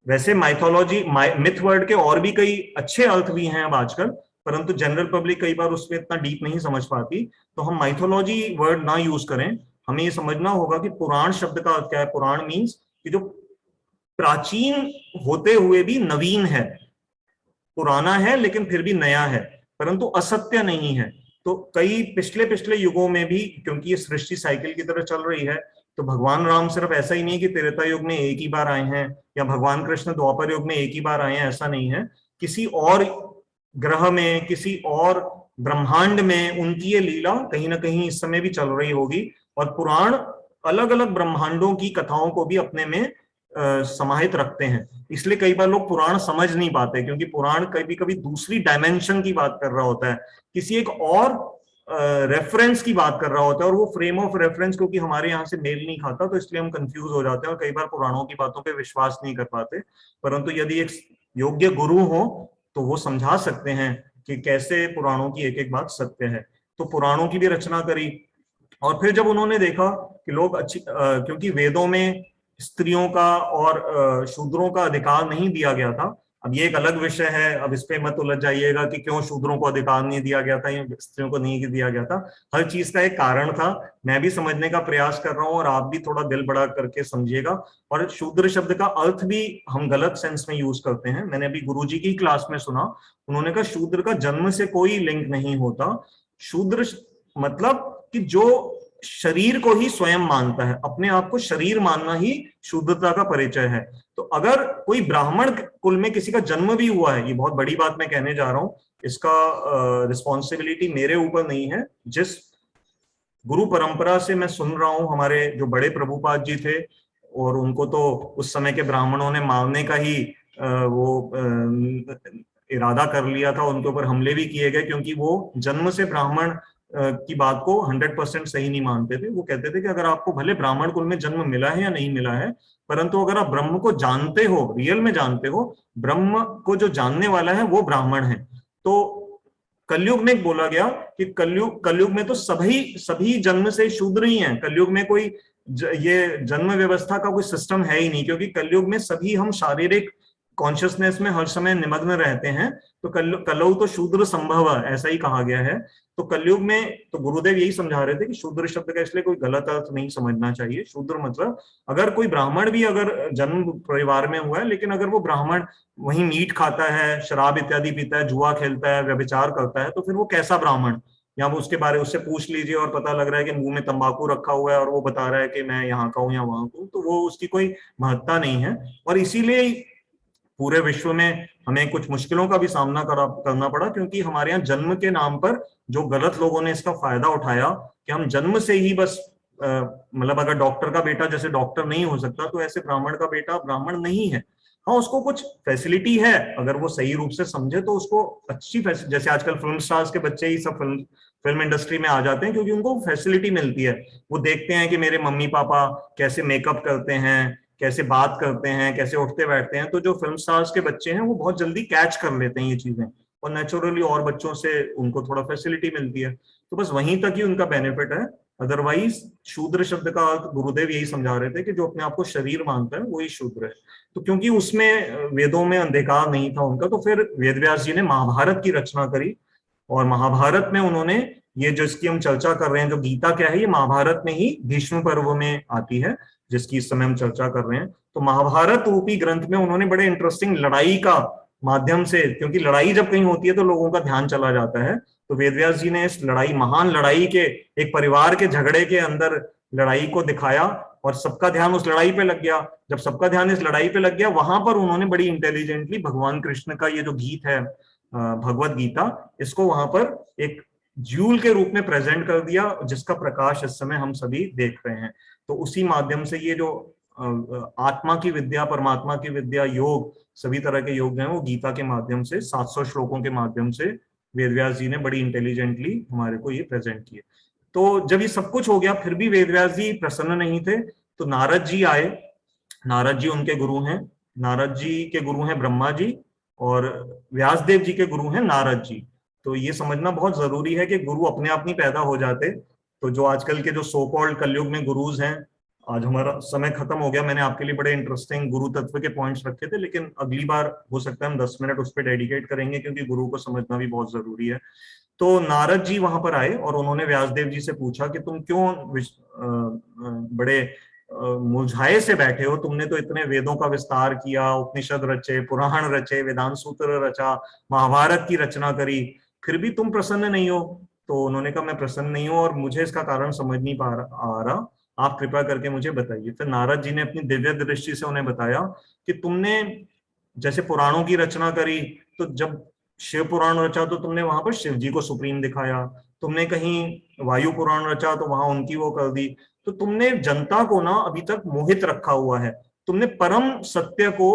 वैसे माइथोलॉजी, मिथ वर्ड के और भी कई अच्छे अर्थ भी हैं अब आजकल, परंतु जनरल पब्लिक कई बार उसमें इतना डीप नहीं समझ पाती। तो हम माइथोलॉजी वर्ड ना यूज करें, हमें ये समझना होगा कि पुराण शब्द का अर्थ क्या है। पुराण मीन्स कि जो प्राचीन होते हुए भी नवीन है, पुराना है लेकिन फिर भी नया है, परंतु असत्य नहीं है। तो कई पिछले पिछले युगों में भी, क्योंकि ये सृष्टि साइकिल की तरह चल रही है, तो भगवान राम सिर्फ ऐसा ही नहीं है कि त्रेता युग में एक ही बार आए हैं, या भगवान कृष्ण द्वापर युग में एक ही बार आए हैं, ऐसा नहीं है। किसी और ग्रह में, किसी और ब्रह्मांड में उनकी ये लीला कहीं ना कहीं इस समय भी चल रही होगी। और पुराण अलग अलग ब्रह्मांडों की कथाओं को भी अपने में समाहित रखते हैं। इसलिए कई बार लोग पुराण समझ नहीं पाते, क्योंकि पुराण कभी कभी दूसरी डायमेंशन की बात कर रहा होता है, किसी एक और रेफरेंस की बात कर रहा होता है, और वो फ्रेम ऑफ रेफरेंस क्योंकि हमारे यहाँ से मेल नहीं खाता, तो इसलिए हम कंफ्यूज हो जाते हैं और कई बार पुराणों की बातों पे विश्वास नहीं कर पाते। परंतु यदि एक योग्य गुरु हो तो वो समझा सकते हैं कि कैसे पुराणों की एक एक बात सत्य है। तो पुराणों की भी रचना करी। और फिर जब उन्होंने देखा कि लोग क्योंकि वेदों में स्त्रियों का और शूद्रों का अधिकार नहीं दिया गया था। अब ये एक अलग विषय है, अब इस पे मत उलझ जाइएगा कि क्यों शूद्रों को अधिकार नहीं दिया गया था या स्त्रियों को नहीं दिया गया था। हर चीज का एक कारण था। मैं भी समझने का प्रयास कर रहा हूँ और आप भी थोड़ा दिल बड़ा करके समझिएगा। और शूद्र शब्द का अर्थ भी हम गलत सेंस में यूज करते हैं। मैंने अभी गुरुजी की क्लास में सुना, उन्होंने कहा शूद्र का जन्म से कोई लिंक नहीं होता। शूद्र मतलब कि जो शरीर को ही स्वयं मानता है, अपने आप को शरीर मानना ही शुद्धता का परिचय है। तो अगर कोई ब्राह्मण कुल में किसी का जन्म भी हुआ है, ये बहुत बड़ी बात मैं कहने जा रहा हूं, इसका रिस्पॉन्सिबिलिटी मेरे ऊपर नहीं है। जिस गुरु परंपरा से मैं सुन रहा हूं, हमारे जो बड़े प्रभुपाद जी थे, और उनको तो उस समय के ब्राह्मणों ने मारने का ही इरादा कर लिया था, उनके ऊपर हमले भी किए गए, क्योंकि वो जन्म से ब्राह्मण की बात को 100% सही नहीं मानते थे। वो कहते थे कि अगर आपको भले ब्राह्मण कुल में जन्म मिला है या नहीं मिला है, परंतु अगर आप ब्रह्म को जानते हो, रियल में जानते हो, ब्रह्म को जो जानने वाला है वो ब्राह्मण है। तो कलयुग में बोला गया कि कलयुग में तो सभी जन्म से शूद्र ही हैं। कलयुग में कोई ये जन्म व्यवस्था का कोई सिस्टम है ही नहीं, क्योंकि कलयुग में सभी हम शारीरिक कॉन्शियसनेस में हर समय निमग्न रहते हैं। तो कलौ तो शूद्र संभव, ऐसा ही कहा गया है। तो कलयुग में तो गुरुदेव यही समझा रहे थे कि शूद्र शब्द का इसलिए कोई गलत अर्थ नहीं समझना चाहिए। शूद्र मतलब अगर कोई ब्राह्मण भी अगर जन्म परिवार में हुआ है, लेकिन अगर वो ब्राह्मण वही मीट खाता है, शराब इत्यादि पीता है, जुआ खेलता है, व्यभिचार करता है, तो फिर वो कैसा ब्राह्मण? या वो उसके बारे उससे पूछ लीजिए और पता लग रहा है कि मुंह में तंबाकू रखा हुआ है और वो बता रहा है कि मैं यहाँ का हूँ या वहां का हूँ, तो वो उसकी कोई महत्ता नहीं है। और इसीलिए पूरे विश्व में हमें कुछ मुश्किलों का भी सामना करना पड़ा, क्योंकि हमारे यहाँ जन्म के नाम पर जो गलत लोगों ने इसका फायदा उठाया कि हम जन्म से ही बस मतलब अगर डॉक्टर का बेटा जैसे डॉक्टर नहीं हो सकता, तो ऐसे ब्राह्मण का बेटा ब्राह्मण नहीं है। हाँ, उसको कुछ फैसिलिटी है, अगर वो सही रूप से समझे तो उसको अच्छी फैसिलिटी, जैसे आजकल फिल्म स्टार्स के बच्चे ही सब फिल्म इंडस्ट्री में आ जाते हैं, क्योंकि उनको फैसिलिटी मिलती है। वो देखते हैं कि मेरे मम्मी पापा कैसे मेकअप करते हैं, कैसे बात करते हैं, कैसे उठते बैठते हैं, तो जो फिल्म स्टार्स के बच्चे हैं वो बहुत जल्दी कैच कर लेते हैं ये चीजें, और नेचुरली और बच्चों से उनको थोड़ा फैसिलिटी मिलती है। तो बस वहीं तक ही उनका बेनिफिट है। अदरवाइज शूद्र शब्द का अर्थ गुरुदेव यही समझा रहे थे कि जो अपने आप को शरीर मानता है वही शूद्र है। तो क्योंकि उसमें वेदों में अंधकार नहीं था उनका, तो फिर वेदव्यास जी ने महाभारत की रचना करी। और महाभारत में उन्होंने ये जिसकी हम चर्चा कर रहे हैं, जो गीता क्या है, ये महाभारत में ही भीष्म पर्व में आती है, जिसकी इस समय हम चर्चा कर रहे हैं। तो महाभारत रूपी ग्रंथ में उन्होंने बड़े इंटरेस्टिंग लड़ाई का माध्यम से, क्योंकि लड़ाई जब कहीं होती है तो लोगों का ध्यान चला जाता है, तो वेदव्यास जी ने इस लड़ाई, महान लड़ाई के, एक परिवार के झगड़े के अंदर लड़ाई को दिखाया और सबका ध्यान उस लड़ाई पे लग गया। जब सबका ध्यान इस लड़ाई पे लग गया, वहां पर उन्होंने बड़ी इंटेलिजेंटली भगवान कृष्ण का ये जो गीत है भगवत गीता, इसको वहां पर एक ज्यूल के रूप में प्रेजेंट कर दिया, जिसका प्रकाश इस समय हम सभी देख रहे हैं। तो उसी माध्यम से ये जो आत्मा की विद्या, परमात्मा की विद्या, योग, सभी तरह के योग हैं, वो गीता के माध्यम से 700 श्लोकों के माध्यम से वेदव्यास जी ने बड़ी इंटेलिजेंटली हमारे को ये प्रेजेंट किए। तो जब ये सब कुछ हो गया, फिर भी वेदव्यास जी प्रसन्न नहीं थे, तो नारद जी आए। नारद जी उनके गुरु हैं। नारद जी के गुरु हैं ब्रह्मा जी, और व्यासदेव जी के गुरु हैं नारद जी। तो ये समझना बहुत जरूरी है कि गुरु अपने आप नहीं पैदा हो जाते। तो जो आजकल के जो सो कॉल्ड कलयुग में गुरुज हैं, आज हमारा समय खत्म हो गया। मैंने आपके लिए बड़े इंटरेस्टिंग गुरु तत्व के पॉइंट्स रखे थे, लेकिन अगली बार हो सकता है हम 10 मिनट उस पर डेडिकेट करेंगे, क्योंकि गुरु को समझना भी बहुत जरूरी है। तो नारद जी वहां पर आए और उन्होंने व्यासदेव जी से पूछा कि तुम क्यों बड़े मुरझाए से बैठे हो? तुमने तो इतने वेदों का विस्तार किया, उपनिषद रचे, पुराण रचे, वेदांत सूत्र रचा, महाभारत की रचना करी, फिर भी तुम प्रसन्न नहीं हो। तो उन्होंने कहा मैं प्रसन्न नहीं हूं और मुझे इसका कारण समझ नहीं आ रहा, आप कृपा करके मुझे बताइए। फिर नारद जी ने अपनी दिव्य दृष्टि से उन्हें बताया कि तुमने जैसे पुराणों की रचना करी, तो जब शिव पुराण रचा तो तुमने वहां पर शिव जी को सुप्रीम दिखाया, तुमने कहीं वायु पुराण रचा तो वहां उनकी वो कर दी। तो तुमने जनता को ना अभी तक मोहित रखा हुआ है। तुमने परम सत्य को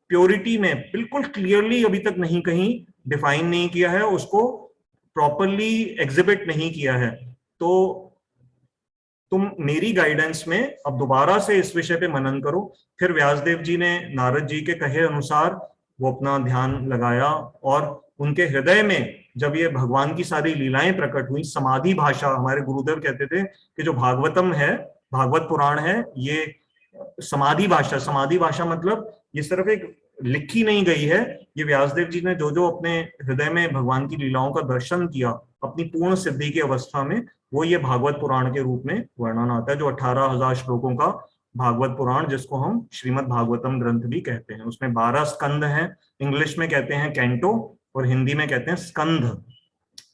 प्योरिटी में बिल्कुल क्लियरली अभी तक नहीं कहीं डिफाइन नहीं किया है, उसको प्रॉपरली एग्जिबिट नहीं किया है। तो तुम मेरी गाइडेंस में अब दोबारा से इस विषय पे मनन करो। फिर व्यासदेव जी ने नारद जी के कहे अनुसार वो अपना ध्यान लगाया, और उनके हृदय में जब ये भगवान की सारी लीलाएं प्रकट हुई, समाधि भाषा, हमारे गुरुदेव कहते थे कि जो भागवतम है, भागवत पुराण है, ये समाधि भाषा, समाधि भाषा मतलब ये सिर्फ एक लिखी नहीं गई है, ये व्यासदेव जी ने जो जो अपने हृदय में भगवान की लीलाओं का दर्शन किया अपनी पूर्ण सिद्धि की अवस्था में, वो ये भागवत पुराण के रूप में वर्णन आता है, जो 18,000 श्लोकों का भागवत पुराण, जिसको हम श्रीमद् भागवतम ग्रंथ भी कहते हैं। उसमें 12 स्कंद हैं, इंग्लिश में कहते हैं कैंटो और हिंदी में कहते हैं स्कंध।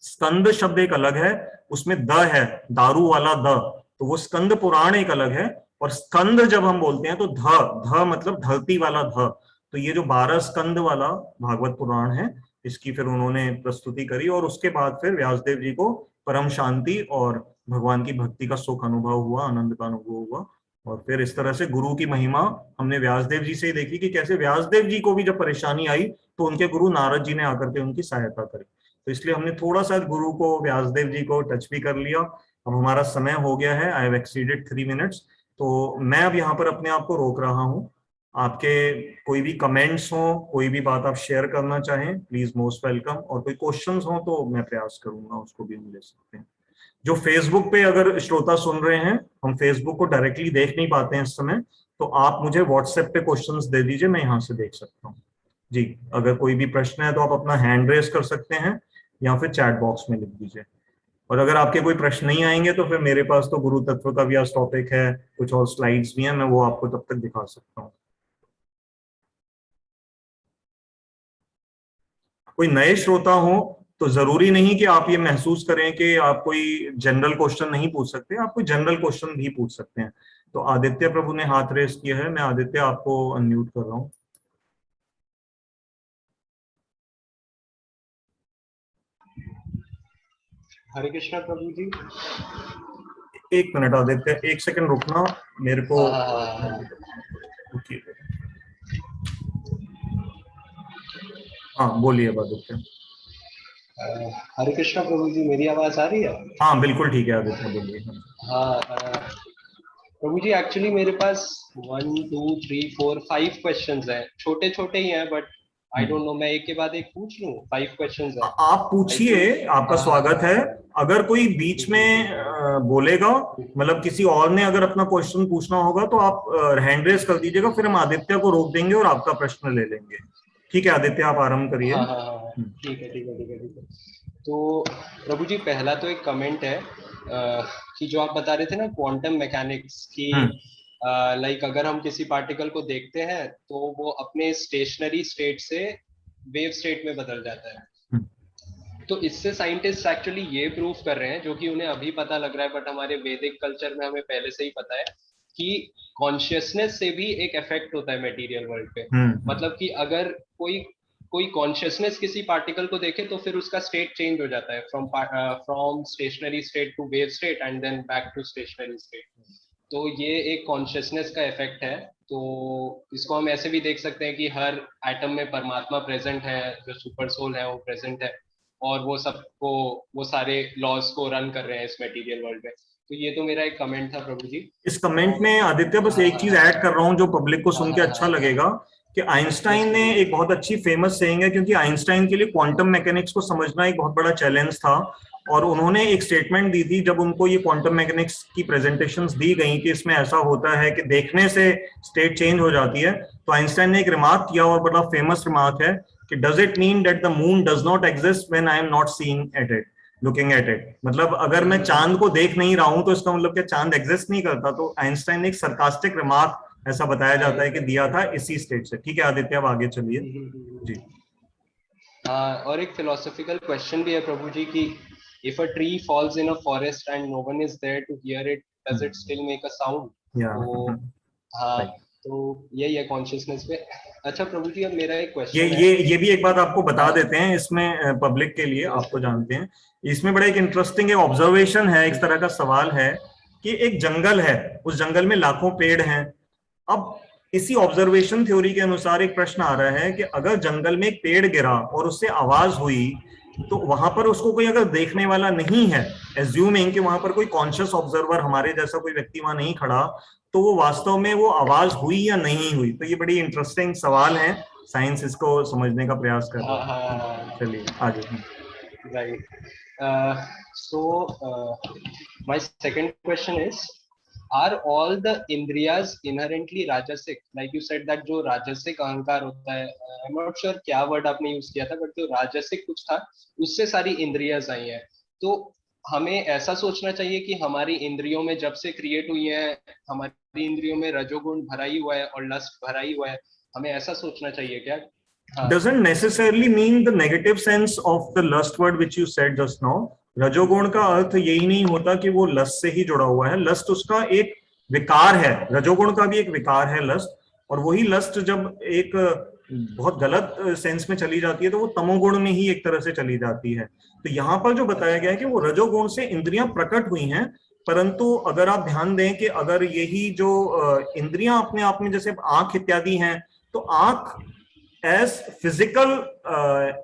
स्कंद शब्द एक अलग है, उसमें द है, दारू वाला द, तो वो स्कंद पुराण एक अलग है। और स्कंद जब हम बोलते हैं तो ध मतलब धरती वाला ध। तो ये जो 12 स्कंद वाला भागवत पुराण है, इसकी फिर उन्होंने प्रस्तुति करी, और उसके बाद फिर व्यासदेव जी को परम शांति और भगवान की भक्ति का सुख अनुभव हुआ, आनंद का अनुभव हुआ। और फिर इस तरह से गुरु की महिमा हमने व्यासदेव जी से ही देखी कि कैसे व्यासदेव जी को भी जब परेशानी आई तो उनके गुरु नारद जी ने आकर के उनकी सहायता करी। तो इसलिए हमने थोड़ा सा गुरु को, व्यासदेव जी को टच भी कर लिया। अब हमारा समय हो गया है, आई हैव एक्सीडेड 3 मिनट्स, तो मैं अब यहाँ पर अपने आप को रोक रहा हूँ। आपके कोई भी कमेंट्स हो, कोई भी बात आप शेयर करना चाहें, प्लीज मोस्ट वेलकम। और कोई क्वेश्चंस हो तो मैं प्रयास करूंगा, उसको भी हम ले सकते हैं। जो फेसबुक पे अगर श्रोता सुन रहे हैं, हम फेसबुक को डायरेक्टली देख नहीं पाते हैं इस समय, तो आप मुझे व्हाट्सएप पे क्वेश्चंस दे दीजिए, मैं यहाँ से देख सकता हूँ। जी, अगर कोई भी प्रश्न है तो आप अपना हैंड रेस कर सकते हैं या फिर चैट बॉक्स में लिख दीजिए। और अगर आपके कोई प्रश्न नहीं आएंगे तो फिर मेरे पास तो गुरु तत्व का भी आज टॉपिक है, कुछ और स्लाइड्स भी हैं, मैं वो आपको तब तक दिखा सकता हूँ। कोई नए श्रोता हो तो जरूरी नहीं कि आप ये महसूस करें कि आप कोई जनरल क्वेश्चन नहीं पूछ सकते, आप कोई जनरल क्वेश्चन भी पूछ सकते हैं। तो आदित्य प्रभु ने हाथ रेस किया है, मैं आदित्य आपको अनम्यूट कर रहा हूँ। हरे कृष्णा प्रभु जी। एक मिनट आदित्य, एक सेकंड रुकना मेरे को। हाँ बोलिए आदित्य। हरे कृष्णा प्रभु जी, मेरी आवाज आ रही है? हाँ बिल्कुल ठीक है आदित्य, बोलिए। हाँ प्रभु जी, एक्चुअली मेरे पास 1 2 3 4 5 क्वेश्चंस हैं, छोटे छोटे ही हैं, बट आई डोंट नो, मैं एक के बाद एक पूछ लूं? 5 क्वेश्चंस हैं। आप पूछिए, आपका स्वागत है। अगर कोई बीच में बोलेगा, मतलब किसी और ने अगर अपना क्वेश्चन पूछना होगा तो आप हैंड रेस कर दीजिएगा, फिर हम आदित्य को रोक देंगे और आपका प्रश्न ले लेंगे। ठीक है आदित्य, आप आरंभ करिए। हाँ हाँ हाँ, ठीक है ठीक है ठीक है ठीक है। तो प्रभु जी, पहला तो एक कमेंट है कि जो आप बता रहे थे ना क्वांटम मैकेनिक्स की, लाइक अगर हम किसी पार्टिकल को देखते हैं तो वो अपने स्टेशनरी स्टेट से वेव स्टेट में बदल जाता है। तो इससे साइंटिस्ट एक्चुअली ये प्रूव कर रहे हैं, जो कि उन्हें अभी पता लग रहा है, बट हमारे वैदिक कल्चर में हमें पहले से ही पता है, कि कॉन्शियसनेस से भी एक इफेक्ट होता है मटेरियल वर्ल्ड पे। हम्म। मतलब कि अगर कोई कोई कॉन्शियसनेस किसी पार्टिकल को देखे तो फिर उसका स्टेट चेंज हो जाता है, from stationary state to wave state and then back to stationary state. तो ये एक कॉन्शियसनेस का इफेक्ट है। तो इसको हम ऐसे भी देख सकते हैं कि हर एटम में परमात्मा प्रेजेंट है, जो सुपर सोल है वो प्रेजेंट है, और वो सबको, वो सारे लॉज को रन कर रहे हैं इस मटेरियल वर्ल्ड में। तो ये तो मेरा एक कमेंट था प्रभु जी। इस कमेंट और में आदित्य बस हाँ एक हाँ चीज हाँ ऐड कर रहा हूं जो पब्लिक को हाँ सुन के हाँ अच्छा हाँ हाँ। लगेगा, कि यस आइंस्टाइन ने प्रभु जी। एक बहुत अच्छी फेमस सेइंग है, क्योंकि आइंस्टाइन के लिए क्वांटम मैकेनिक्स को समझना एक बहुत बड़ा चैलेंज था, और उन्होंने एक स्टेटमेंट दी थी जब उनको ये क्वांटम मैकेनिक्स की प्रेजेंटेशंस दी गई कि इसमें ऐसा होता है कि देखने से स्टेट चेंज हो जाती है। तो आइंस्टाइन ने एक रिमार्क किया, और बड़ा फेमस रिमार्क है, कि does it mean that the moon does not exist when I am not seeing at it, looking at it. मतलब अगर मैं चांद को देख नहीं रहा हूं तो इसका मतलब क्या चांद एग्जिस्ट नहीं करता? तो आइंस्टाइन ने एक सरकास्टिक रिमार्क ऐसा बताया जाता है राइट कि राइट दिया था राइट। इसी स्टेट से। ठीक है आदित्य, अब आगे चलिए। जी। हाँ, और एक फिलोसॉफिकल क्वेश्चन भी है प्रभु जी की, if a tree falls in a forest and no one is there to hear it, does it still make a sound? या तो हाँ, राइट। तो यही है कॉन्शियसनेस पे। अच्छा प्रभु जी, अब मेरा एक ये क्वेश्चन है। ये ये भी एक बात आपको बता हाँ। देते हैं इसमें, पब्लिक के लिए, यस आप तो प्रभु जानते हैं, इसमें बड़ा एक इंटरेस्टिंग एक ऑब्जर्वेशन है, इस तरह का सवाल है कि एक जंगल है, उस जंगल में लाखों पेड़ हैं। अब इसी ऑब्जर्वेशन थ्योरी के अनुसार एक प्रश्न आ रहा है कि अगर जंगल में एक पेड़ गिरा और उससे आवाज हुई, तो वहां पर उसको कोई अगर देखने वाला नहीं है, एज्यूमिंग कि वहां पर कोई कॉन्शियस ऑब्जर्वर हमारे जैसा कोई व्यक्ति वहां नहीं खड़ा, तो वो वास्तव में वो आवाज हुई या नहीं हुई? तो ये बड़ी इंटरेस्टिंग सवाल है, साइंस इसको समझने का प्रयास कर हाँ रहा हाँ है। हाँ। चलिए आगे। Right. So, my second question is, are all the indriyas inherently rajasic? Like you said that जो राजसिक अहंकार होता है, I'm not sure क्या वर्ड आपने यूज किया था, बट जो राजसिक कुछ था, उससे सारी इंद्रियाज आई हैं। तो हमें ऐसा सोचना चाहिए कि हमारी इंद्रियों में जब से क्रिएट हुई है, हमारी इंद्रियों में रजोगुण भरा ही हुआ है और लस्ट भरा ही हुआ है, हमें ऐसा सोचना चाहिए क्या? हाँ। Doesn't necessarily mean the negative sense of the lust word which you said just now. रजोगुण का अर्थ यही नहीं होता कि वो लस्ट से ही जुड़ा हुआ है, लस्ट उसका एक विकार है, रजोगुण का भी एक विकार है लस्ट। और वही लस्ट जब एक बहुत गलत सेंस में चली जाती है तो वो तमोगुण में ही एक तरह से चली जाती है। तो यहाँ पर जो बताया गया है कि वो रजोगुण से इंद्रियां प्रकट हुई हैं, परंतु अगर आप ध्यान दें कि अगर यही जो इंद्रियां अपने आप में, जैसे आंख इत्यादि हैं, तो आंख एज फिजिकल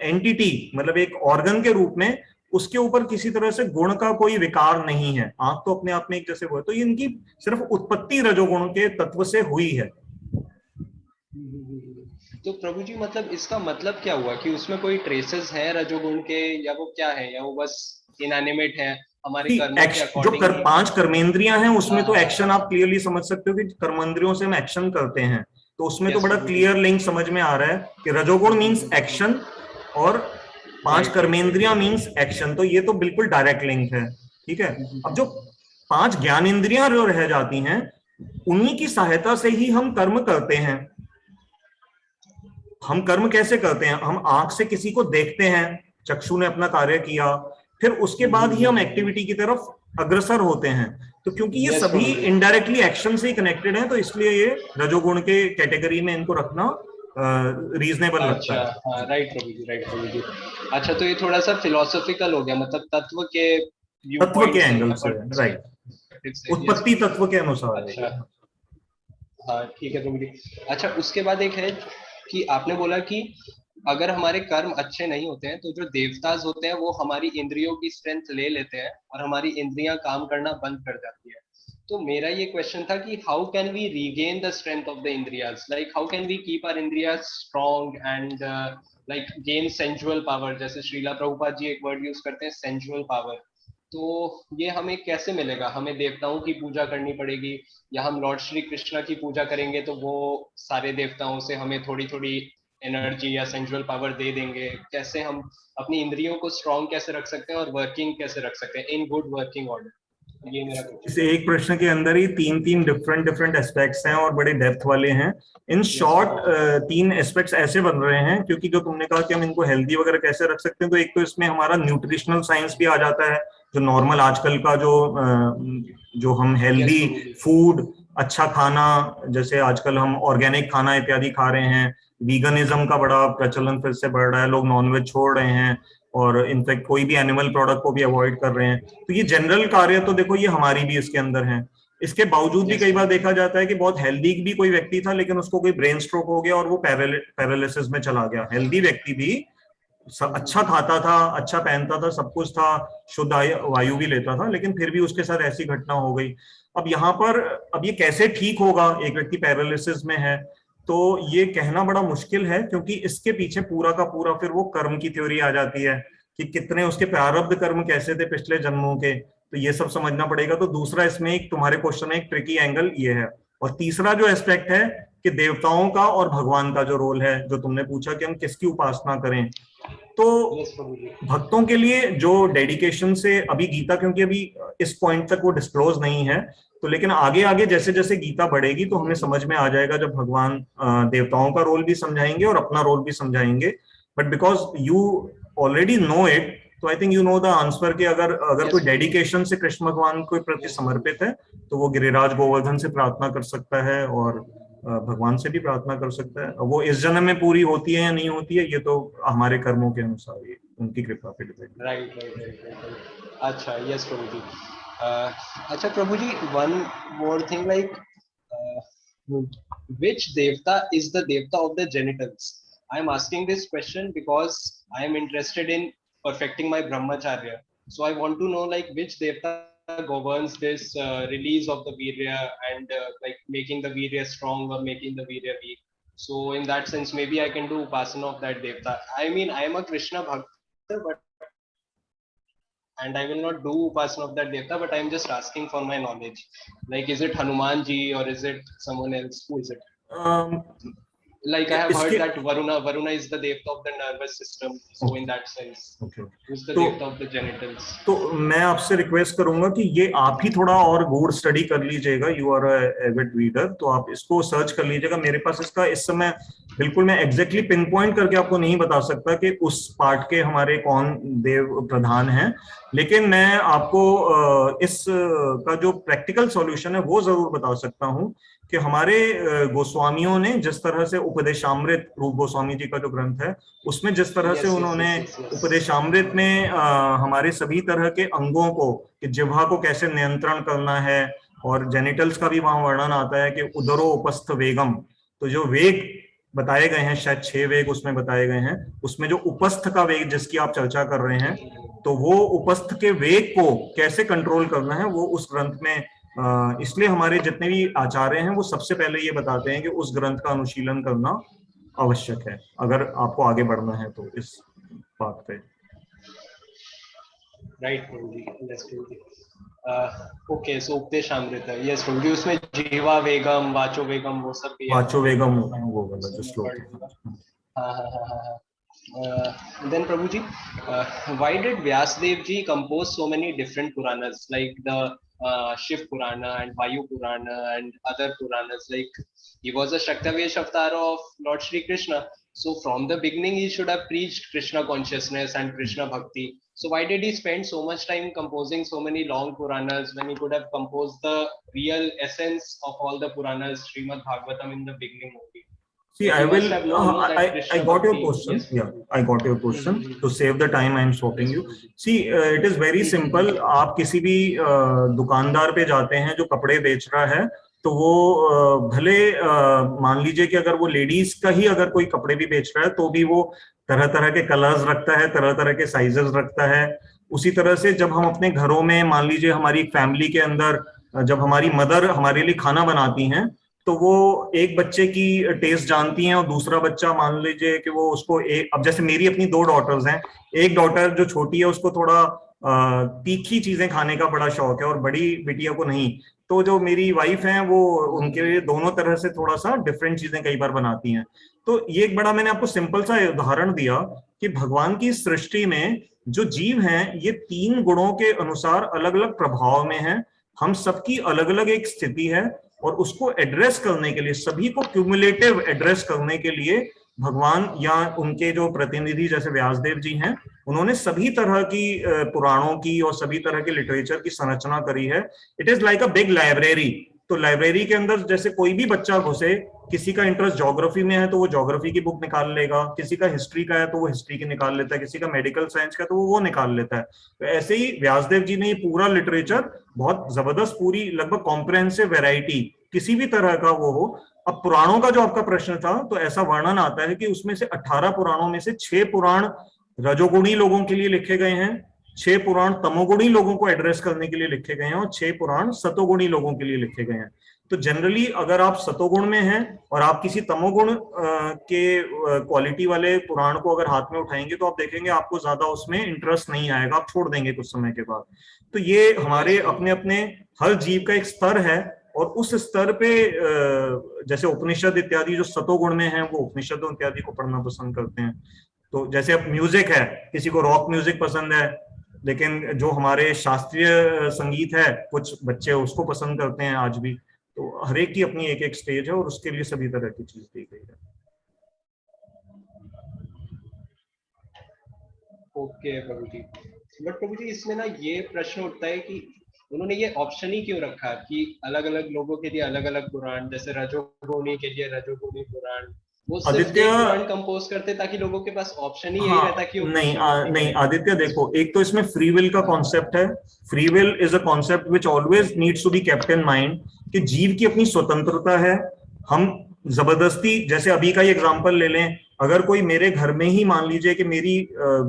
एंटिटी, मतलब एक ऑर्गन के रूप में, उसके ऊपर किसी तरह से गुण का कोई विकार नहीं है। आंख तो अपने आप में एक जैसे वो है, तो ये इनकी सिर्फ उत्पत्ति रजोगुण के तत्व से हुई है। तो प्रभु जी, मतलब इसका मतलब क्या हुआ कि उसमें कोई ट्रेसेस हैं रजोगुण के, या वो क्या है, या वो बस इनएनिमेट है हमारे कर्मों के जो अकॉर्डिंग ही? पांच कर्मेंद्रियां हैं उसमें हाँ तो हाँ एक्शन हाँ। आप क्लियरली समझ सकते हो कि कर्मेंद्रियों से हम एक्शन करते हैं, तो उसमें तो यस बड़ा प्रभु जी। क्लियर लिंक समझ में आ रहा है कि रजोगुण मीन्स एक्शन, और पांच राइट राइट कर्मेंद्रियां राइट। मीन्स एक्शन, तो ये तो बिल्कुल डायरेक्ट लिंक है। ठीक है। अब जो पांच ज्ञानेंद्रियां जो रह जाती हैं, उन्हीं की सहायता से ही हम कर्म करते हैं। हम कर्म कैसे करते हैं? हम आंख से किसी को देखते हैं, चक्षु ने अपना कार्य किया, फिर उसके बाद ही हम एक्टिविटी की तरफ अग्रसर होते हैं। तो क्योंकि ये यस सभी प्रभु जी। इनडायरेक्टली एक्शन से ही कनेक्टेड हैं, तो इसलिए ये रजोगुण के कैटेगरी में इनको रखना रीजनेबल लगता अच्छा, है। हाँ जी। राइट प्रभु जी, राइट प्रभु जी। अच्छा, तो ये थोड़ा सा फिलोसॉफिकल हो गया, मतलब तत्व के व्यू तत्व के पॉइंट से एंगल या से, राइट, पर्सपेक्टिव से। यस उत्पत्ति प्रभु जी। तत्व के अनुसार है ये। अच्छा। हाँ ठीक है प्रभु जी। अच्छा, उसके बाद एक है कि आपने बोला कि अगर हमारे कर्म अच्छे नहीं होते हैं तो जो देवताज होते हैं वो हमारी इंद्रियों की स्ट्रेंथ ले लेते हैं और हमारी इंद्रियां काम करना बंद कर जाती है। तो मेरा ये क्वेश्चन था कि how can we regain the strength of the indriyas, like how can we keep our indriyas strong and like gain sensual power, जैसे श्रीला प्रभुपाद जी एक वर्ड यूज करते हैं, सेंजुअल पावर। तो ये हमें कैसे मिलेगा? हमें देवताओं की पूजा करनी पड़ेगी, या हम लॉर्ड श्री कृष्णा की पूजा करेंगे तो वो सारे देवताओं से हमें थोड़ी थोड़ी एनर्जी या सेंजुअल पावर दे देंगे? कैसे हम अपनी इंद्रियों को स्ट्रॉन्ग कैसे रख सकते हैं और वर्किंग कैसे रख सकते हैं इन गुड वर्किंग ऑर्डर? ये मेरा इस एक प्रश्न के अंदर ही तीन डिफरेंट एस्पेक्ट्स हैं और बड़े डेप्थ वाले हैं। इन शॉर्ट तीन एस्पेक्ट्स ऐसे बन रहे हैं, क्योंकि जो तुमने कहा कि हम इनको हेल्दी वगैरह कैसे रख सकते हैं, तो एक तो इसमें हमारा न्यूट्रिशनल साइंस भी आ जाता है, जो नॉर्मल आजकल का जो हम हेल्दी फूड, अच्छा खाना, जैसे आजकल हम ऑर्गेनिक खाना इत्यादि खा रहे हैं, वीगनिज्म का बड़ा प्रचलन फिर से बढ़ रहा है, लोग नॉनवेज छोड़ रहे हैं और इनफैक्ट कोई भी एनिमल प्रोडक्ट को भी अवॉइड कर रहे हैं। तो ये जनरल कार्य तो देखो ये हमारी भी इसके अंदर है। इसके बावजूद भी कई बार देखा जाता है कि बहुत हेल्दी भी कोई व्यक्ति था लेकिन उसको कोई ब्रेन स्ट्रोक हो गया और वो पैरालिसिस में चला गया। हेल्दी व्यक्ति भी अच्छा खाता था, अच्छा पहनता था, सब कुछ था, शुद्ध वायु भी लेता था, लेकिन फिर भी उसके साथ ऐसी घटना हो गई। अब यहाँ पर अब ये कैसे ठीक होगा, एक व्यक्ति पैरालिसिस में है, तो ये कहना बड़ा मुश्किल है, क्योंकि इसके पीछे पूरा का पूरा फिर वो कर्म की थ्योरी आ जाती है कि कितने उसके प्रारब्ध कर्म कैसे थे पिछले जन्मों के, तो ये सब समझना पड़ेगा। तो दूसरा इसमें एक तुम्हारे क्वेश्चन में एक ट्रिकी एंगल ये है। और तीसरा जो एस्पेक्ट है कि देवताओं का और भगवान का जो रोल है, जो तुमने पूछा कि हम किसकी उपासना करें, तो भक्तों के लिए जो डेडिकेशन से अभी गीता, क्योंकि अभी इस पॉइंट तक वो डिस्क्लोज नहीं है, तो लेकिन आगे आगे जैसे जैसे गीता बढ़ेगी तो हमें समझ में आ जाएगा, जब भगवान देवताओं का रोल भी समझाएंगे और अपना रोल भी समझाएंगे। But because you already know it, तो I think you know the answer कि अगर कोई डेडिकेशन से कृष्ण भगवान के प्रति समर्पित है तो वो गिरिराज गोवर्धन से प्रार्थना कर सकता है और भगवान से भी प्रार्थना कर सकता है। वो इस जन्म में पूरी होती है या नहीं होती है, ये तो हमारे कर्मों के अनुसार ही उनकी कृपा पे डिपेंड। राइट। अच्छा, यस प्रभु जी। अच्छा Prabhu ji, one more thing, like which devta is the devta of the genitals? I am asking this question because I am interested in perfecting my brahmacharya, so I want to know like which devta governs this release of the virya and like making the virya strong or making the virya weak. So in that sense maybe I can do upasana of that devta. I mean, I am a Krishna bhakta, but and I will not do upasana of that devta, but I am just asking for my knowledge. Like, is it Hanuman ji or is it someone else? Who is it? Like I have heard that Varuna is the devta of the nervous system. So in that sense, who's the devta of the genitals? तो मैं आपसे request करूंगा कि ये आप ही थोड़ा और गूढ़ स्टडी कर लीजिएगा, यू आर एविड रीडर, तो आप इसको सर्च कर लीजिएगा। मेरे पास इसका इस समय बिल्कुल मैं एग्जैक्टली पिन पॉइंट करके आपको नहीं बता सकता कि उस पार्ट के हमारे कौन देव प्रधान हैं, लेकिन मैं आपको इस का जो प्रैक्टिकल सॉल्यूशन है वो जरूर बता सकता हूँ कि हमारे गोस्वामियों ने जिस तरह से उपदेशामृत, रूप गोस्वामी जी का जो ग्रंथ है, उसमें जिस तरह से उन्होंने उपदेशामृत में हमारे सभी तरह के अंगों को, कि जिह्वा को कैसे नियंत्रण करना है, और जेनिटल्स का भी वहां वर्णन आता है कि उदरो उपस्थ वेगम, तो जो वेग बताए गए हैं, शायद 6 वेग उसमें बताए गए हैं, उसमें जो उपस्थ का वेग जिसकी आप चर्चा कर रहे हैं, तो वो उपस्थ के वेग को कैसे कंट्रोल करना है वो उस ग्रंथ में, इसलिए हमारे जितने भी आचार्य हैं वो सबसे पहले ये बताते हैं कि उस ग्रंथ का अनुशीलन करना आवश्यक है अगर आपको आगे बढ़ना है तो इस बात पे। राइट प्रभु जी, ओके, सो उपदेशामृत है, यस प्रभु जी, उसमें जीवा वेगम, वाचो वेगम, वो सब भी है। वाचो वेगम वो वाला जो श्लोक है। हाँ। Then Prabhuji, why did Vyasdev ji compose so many different Puranas, like the Shiv Purana and Vayu Purana and other Puranas? Like, he was a Shaktavesh avatar of Lord Shri Krishna, so from the beginning he should have preached Krishna consciousness and Krishna bhakti. So why did he spend so much time composing so many long Puranas when he could have composed the real essence of all the Puranas, Srimad Bhagavatam, in the beginning only? See, I will. I got your question. Yes. Yeah, I got your question. To save the time, I am stopping you. See, it is very simple. आप किसी भी दुकानदार पे जाते हैं जो कपड़े बेच रहा है, तो वो भले मान लीजिए कि अगर वो लेडीज का ही अगर कोई कपड़े भी बेच रहा है तो भी वो तरह तरह के कलर्स रखता है, तरह तरह के साइजेस रखता है। उसी तरह से जब हम अपने घरों में, मान लीजिए हमारी फैमिली के अंदर, जब हमारी मदर हमारे लिए खाना बनाती हैं, तो वो एक बच्चे की टेस्ट जानती हैं और दूसरा बच्चा, मान लीजिए कि वो उसको अब जैसे मेरी अपनी 2 डॉटर्स हैं, एक डॉटर जो छोटी है उसको थोड़ा तीखी चीजें खाने का बड़ा शौक है और बड़ी बिटिया को नहीं, तो जो मेरी वाइफ हैं वो उनके लिए दोनों तरह से थोड़ा सा डिफरेंट चीजें कई बार बनाती हैं। तो ये एक बड़ा मैंने आपको सिंपल सा उदाहरण दिया कि भगवान की सृष्टि में जो जीव हैं ये 3 गुणों के अनुसार अलग अलग प्रभाव में हैं। हम सबकी अलग अलग एक स्थिति है और उसको एड्रेस करने के लिए, सभी को क्यूमुलेटिव एड्रेस करने के लिए भगवान या उनके जो प्रतिनिधि जैसे व्यासदेव जी हैं, उन्होंने सभी तरह की पुराणों की और सभी तरह के लिटरेचर की संरचना करी है। It is like a big library. तो लाइब्रेरी के अंदर जैसे कोई भी बच्चा घुसे, किसी का इंटरेस्ट ज्योग्राफी में है तो वो ज्योग्राफी की बुक निकाल लेगा, किसी का हिस्ट्री का है तो वो हिस्ट्री की निकाल लेता है, किसी का मेडिकल साइंस का तो वो निकाल लेता है। तो ऐसे ही व्यासदेव जी ने ये पूरा लिटरेचर, बहुत जबरदस्त, पूरी लगभग कॉम्प्रिहेंसिव वैरायटी, किसी भी तरह का वो हो। अब पुराणों का जो आपका प्रश्न था, तो ऐसा वर्णन आता है कि उसमें से 18 पुराणों में से 6 पुराण रजोगुणी लोगों के लिए लिखे गए हैं, 6 पुराण तमोगुणी लोगों को एड्रेस करने के लिए लिखे गए हैं और 6 पुराण सतोगुणी लोगों के लिए लिखे गए हैं। तो जनरली अगर आप सतोगुण में हैं और आप किसी तमोगुण के क्वालिटी वाले पुराण को अगर हाथ में उठाएंगे तो आप देखेंगे आपको ज्यादा उसमें इंटरेस्ट नहीं आएगा, आप छोड़ देंगे कुछ समय के बाद। तो ये हमारे अपने अपने हर जीव का एक स्तर है और उस स्तर पे जैसे उपनिषद इत्यादि जो सतोगुण में है वो उपनिषदों इत्यादि को पढ़ना पसंद करते हैं। तो जैसे अब म्यूजिक है, किसी को रॉक म्यूजिक पसंद है, लेकिन जो हमारे शास्त्रीय संगीत है कुछ बच्चे उसको पसंद करते हैं आज भी। तो हर एक की अपनी एक एक स्टेज है और उसके लिए सभी तरह की चीज दी गई है। Okay Prabhu ji. बट प्रभु जी इसमें ना ये प्रश्न उठता है कि उन्होंने ये ऑप्शन ही क्यों रखा कि अलग अलग लोगों के लिए अलग अलग पुराण, जैसे रजोगुणी के लिए रजोगुणी पुराण, वो सिर्फ आदित्य, एक पुराण कंपोज करते ताकि लोगों के पास ऑप्शन ही यही रहता कि नहीं नहीं आदित्य, देखो, एक तो इसमें फ्री विल का कॉन्सेप्ट है। Free will is a concept which always needs to be kept in mind कि जीव की अपनी स्वतंत्रता है। हम जबरदस्ती, जैसे अभी का ही एग्जांपल ले लें, अगर कोई मेरे घर में ही मान लीजिए कि मेरी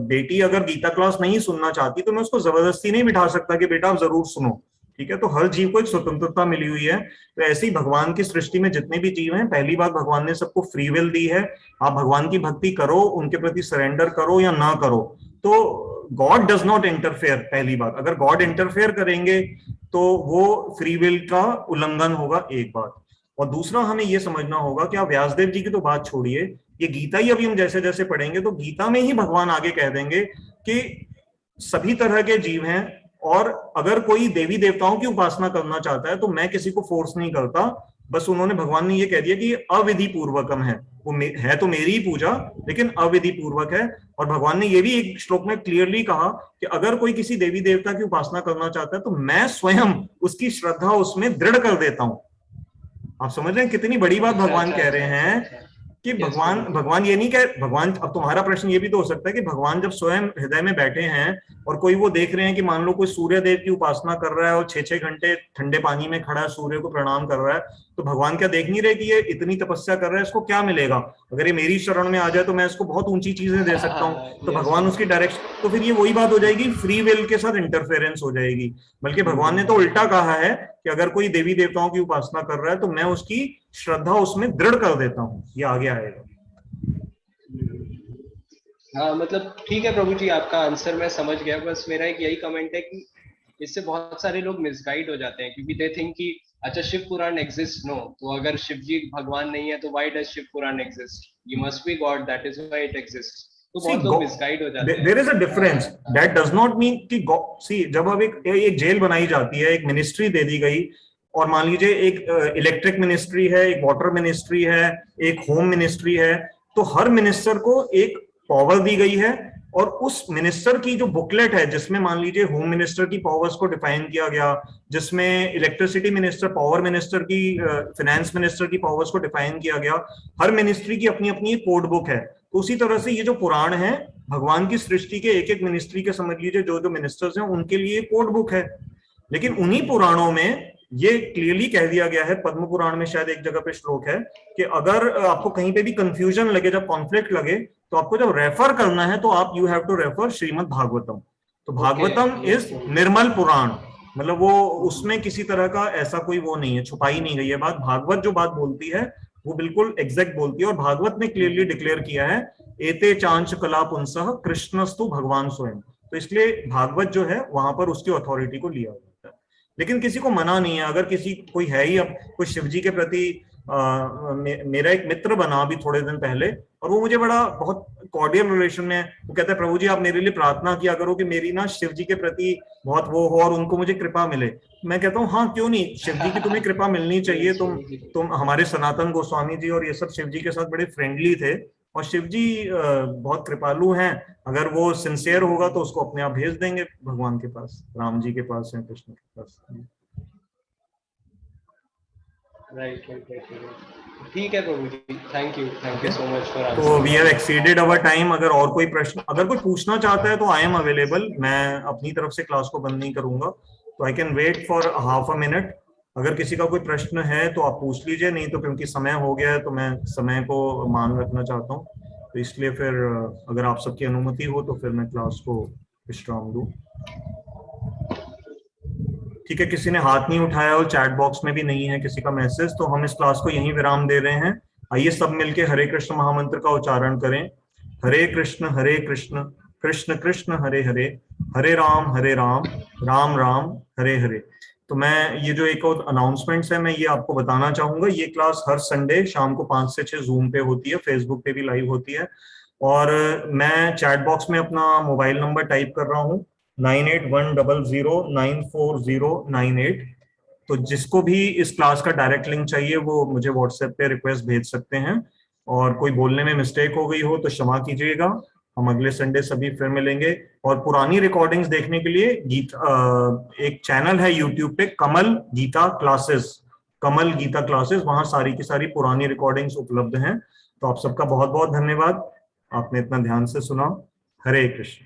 बेटी अगर गीता क्लास नहीं सुनना चाहती तो मैं उसको जबरदस्ती नहीं बिठा सकता कि बेटा आप जरूर सुनो। ठीक है, तो हर जीव को एक स्वतंत्रता मिली हुई है। तो ऐसे ही भगवान की सृष्टि में जितने भी जीव हैं, पहली बात भगवान ने सबको फ्री विल दी है। आप भगवान की भक्ति करो, उनके प्रति सरेंडर करो या ना करो, तो गॉड डज नॉट इंटरफेयर। पहली बात, अगर गॉड इंटरफेयर करेंगे तो वो फ्री विल का उल्लंघन होगा, एक बात। और दूसरा, हमें ये समझना होगा कि आप व्यासदेव जी की तो बात छोड़िए, ये गीता ही अभी हम जैसे जैसे पढ़ेंगे तो गीता में ही भगवान आगे कह देंगे कि सभी तरह के जीव हैं और अगर कोई देवी देवताओं की उपासना करना चाहता है तो मैं किसी को फोर्स नहीं करता। बस उन्होंने, भगवान ने ये कह दिया कि अविधि पूर्वकम है, वो है तो मेरी ही पूजा लेकिन अविधि पूर्वक है। और भगवान ने ये भी एक श्लोक में क्लियरली कहा कि अगर कोई किसी देवी देवता की उपासना करना चाहता है तो मैं स्वयं उसकी श्रद्धा उसमें दृढ़ कर देता हूं। आप समझ रहे हैं कितनी बड़ी बात भगवान कह रहे हैं कि भगवान ये नहीं कह, भगवान, अब तुम्हारा प्रश्न ये भी तो हो सकता है कि भगवान जब स्वयं हृदय में बैठे हैं और कोई वो देख रहे हैं कि मान लो कोई सूर्य देव की उपासना कर रहा है और 6-6 घंटे ठंडे पानी में खड़ा है, सूर्य को प्रणाम कर रहा है, तो भगवान क्या देख नहीं रहे कि ये इतनी तपस्या कर रहा है, इसको क्या मिलेगा? अगर ये मेरी शरण में आ जाए तो मैं इसको बहुत ऊंची चीजें दे सकता हूँ। तो भगवान उसकी डायरेक्शन, तो फिर ये वही बात हो जाएगी, फ्री विल के साथ इंटरफेरेंस हो जाएगी। बल्कि भगवान ने तो उल्टा कहा है कि अगर कोई देवी देवताओं की उपासना कर रहा है तो मैं उसकी श्रद्धा उसमें दृढ़ कर देता हूँ। ये आगे आएगा। हाँ मतलब ठीक है प्रभु जी, आपका आंसर मैं समझ गया। बस मेरा एक यही कमेंट है कि इससे बहुत सारे लोग मिसगाइड हो जाते हैं क्योंकि दे थिंक कि अच्छा शिव पुराण एग्जिस्ट, नो, तो अगर शिव जी भगवान नहीं है तो why does Shiv Puran exist, you must be God, that is why it exist. तो बहुत लोग मिसगाइड हो जाते हैं। There is a difference, that does not mean कि सी, जब अब एक जेल बनाई जाती है, एक मिनिस्ट्री दे दी गई, और मान लीजिए एक इलेक्ट्रिक मिनिस्ट्री है, एक वाटर मिनिस्ट्री है, एक होम मिनिस्ट्री है, तो हर मिनिस्टर को एक पावर दी गई है और उस मिनिस्टर की जो बुकलेट है जिसमें मान लीजिए होम मिनिस्टर की पावर्स को डिफाइन किया गया, जिसमें इलेक्ट्रिसिटी मिनिस्टर, पावर मिनिस्टर की, फाइनेंस मिनिस्टर की पावर्स को डिफाइन किया गया। हर मिनिस्ट्री की अपनी अपनी एक कोड बुक है। तो उसी तरह से ये जो पुराण है भगवान की सृष्टि के एक एक मिनिस्ट्री के, समझ लीजिए जो जो मिनिस्टर्स हैं उनके लिए कोड बुक है। लेकिन उन्हीं पुराणों में ये क्लियरली कह दिया गया है, पद्म पुराण में शायद एक जगह पे श्लोक है कि अगर आपको कहीं पे भी कंफ्यूजन लगे, जब कॉन्फ्लिक्ट लगे, तो आपको जब रेफर करना है तो आप you have to refer Shrimad Bhagavatam. तो भागवतम इज निर्मल पुराण, मतलब वो उसमें किसी तरह का ऐसा कोई वो नहीं है, छुपाई नहीं गई है बात। भागवत जो बात बोलती है वो बिल्कुल एग्जैक्ट बोलती है और भागवत ने क्लियरली डिक्लेयर किया है एते चांच कला पुंसः कृष्णस्तु भगवान स्वयं। तो इसलिए भागवत जो है वहां पर उसकी अथॉरिटी को लिया जाता है। लेकिन किसी को मना नहीं है, अगर किसी कोई है ही, अब कोई शिव जी के प्रति मेरा एक मित्र बना अभी थोड़े दिन पहले, और वो मुझे बड़ा बहुत कॉर्डियल रिलेशन में, वो कहता है प्रभु जी आप मेरे लिए प्रार्थना किया करो कि मेरी ना शिव जी के प्रति बहुत वो हो और उनको मुझे कृपा मिले। मैं कहता हूँ हाँ क्यों नहीं, शिव जी की तुम्हें कृपा मिलनी चाहिए। तुम हमारे सनातन गोस्वामी जी और ये सब शिव जी के साथ बड़े फ्रेंडली थे, और शिव जी बहुत कृपालु हैं। अगर वो सिंसियर होगा तो उसको अपने आप भेज देंगे भगवान के पास, राम जी के पास या कृष्ण के पास। राइट राइट राइट, ठीक है Prabhu ji, thank you so much for तो we have answering. Exceeded our time. अगर और कोई प्रश्न, अगर कोई पूछना चाहता है तो आई एम अवेलेबल, मैं अपनी तरफ से क्लास को बंद नहीं करूंगा, तो I can wait for half a minute. अगर किसी का कोई प्रश्न है तो आप पूछ लीजिए, नहीं तो क्योंकि समय हो गया है तो मैं समय को मान रखना चाहता हूँ, तो इसलिए फिर अगर आप सबकी अनुमति हो तो फिर मैं क्लास को विश्राम दूं। ठीक है, किसी ने हाथ नहीं उठाया और चैट बॉक्स में भी नहीं है किसी का मैसेज, तो हम इस क्लास को यहीं विराम दे रहे हैं। आइए सब मिलके हरे कृष्ण महामंत्र का उच्चारण करें। हरे कृष्ण कृष्ण कृष्ण हरे हरे, हरे राम राम राम हरे हरे। तो मैं ये जो एक और अनाउंसमेंट्स है मैं ये आपको बताना चाहूंगा, ये क्लास हर संडे शाम को 5 से 6 जूम पे होती है, फेसबुक पे भी लाइव होती है। और मैं चैट बॉक्स में अपना मोबाइल नंबर टाइप कर रहा हूँ 9810094098। तो जिसको भी इस क्लास का डायरेक्ट लिंक चाहिए वो मुझे व्हाट्सएप पे रिक्वेस्ट भेज सकते हैं। और कोई बोलने में मिस्टेक हो गई हो तो क्षमा कीजिएगा। हम अगले संडे सभी फिर मिलेंगे। और पुरानी रिकॉर्डिंग्स देखने के लिए एक चैनल है यूट्यूब पे, कमल गीता क्लासेस, वहां सारी की सारी पुरानी रिकॉर्डिंग्स उपलब्ध हैं। तो आप सबका बहुत बहुत धन्यवाद, आपने इतना ध्यान से सुना। हरे कृष्ण।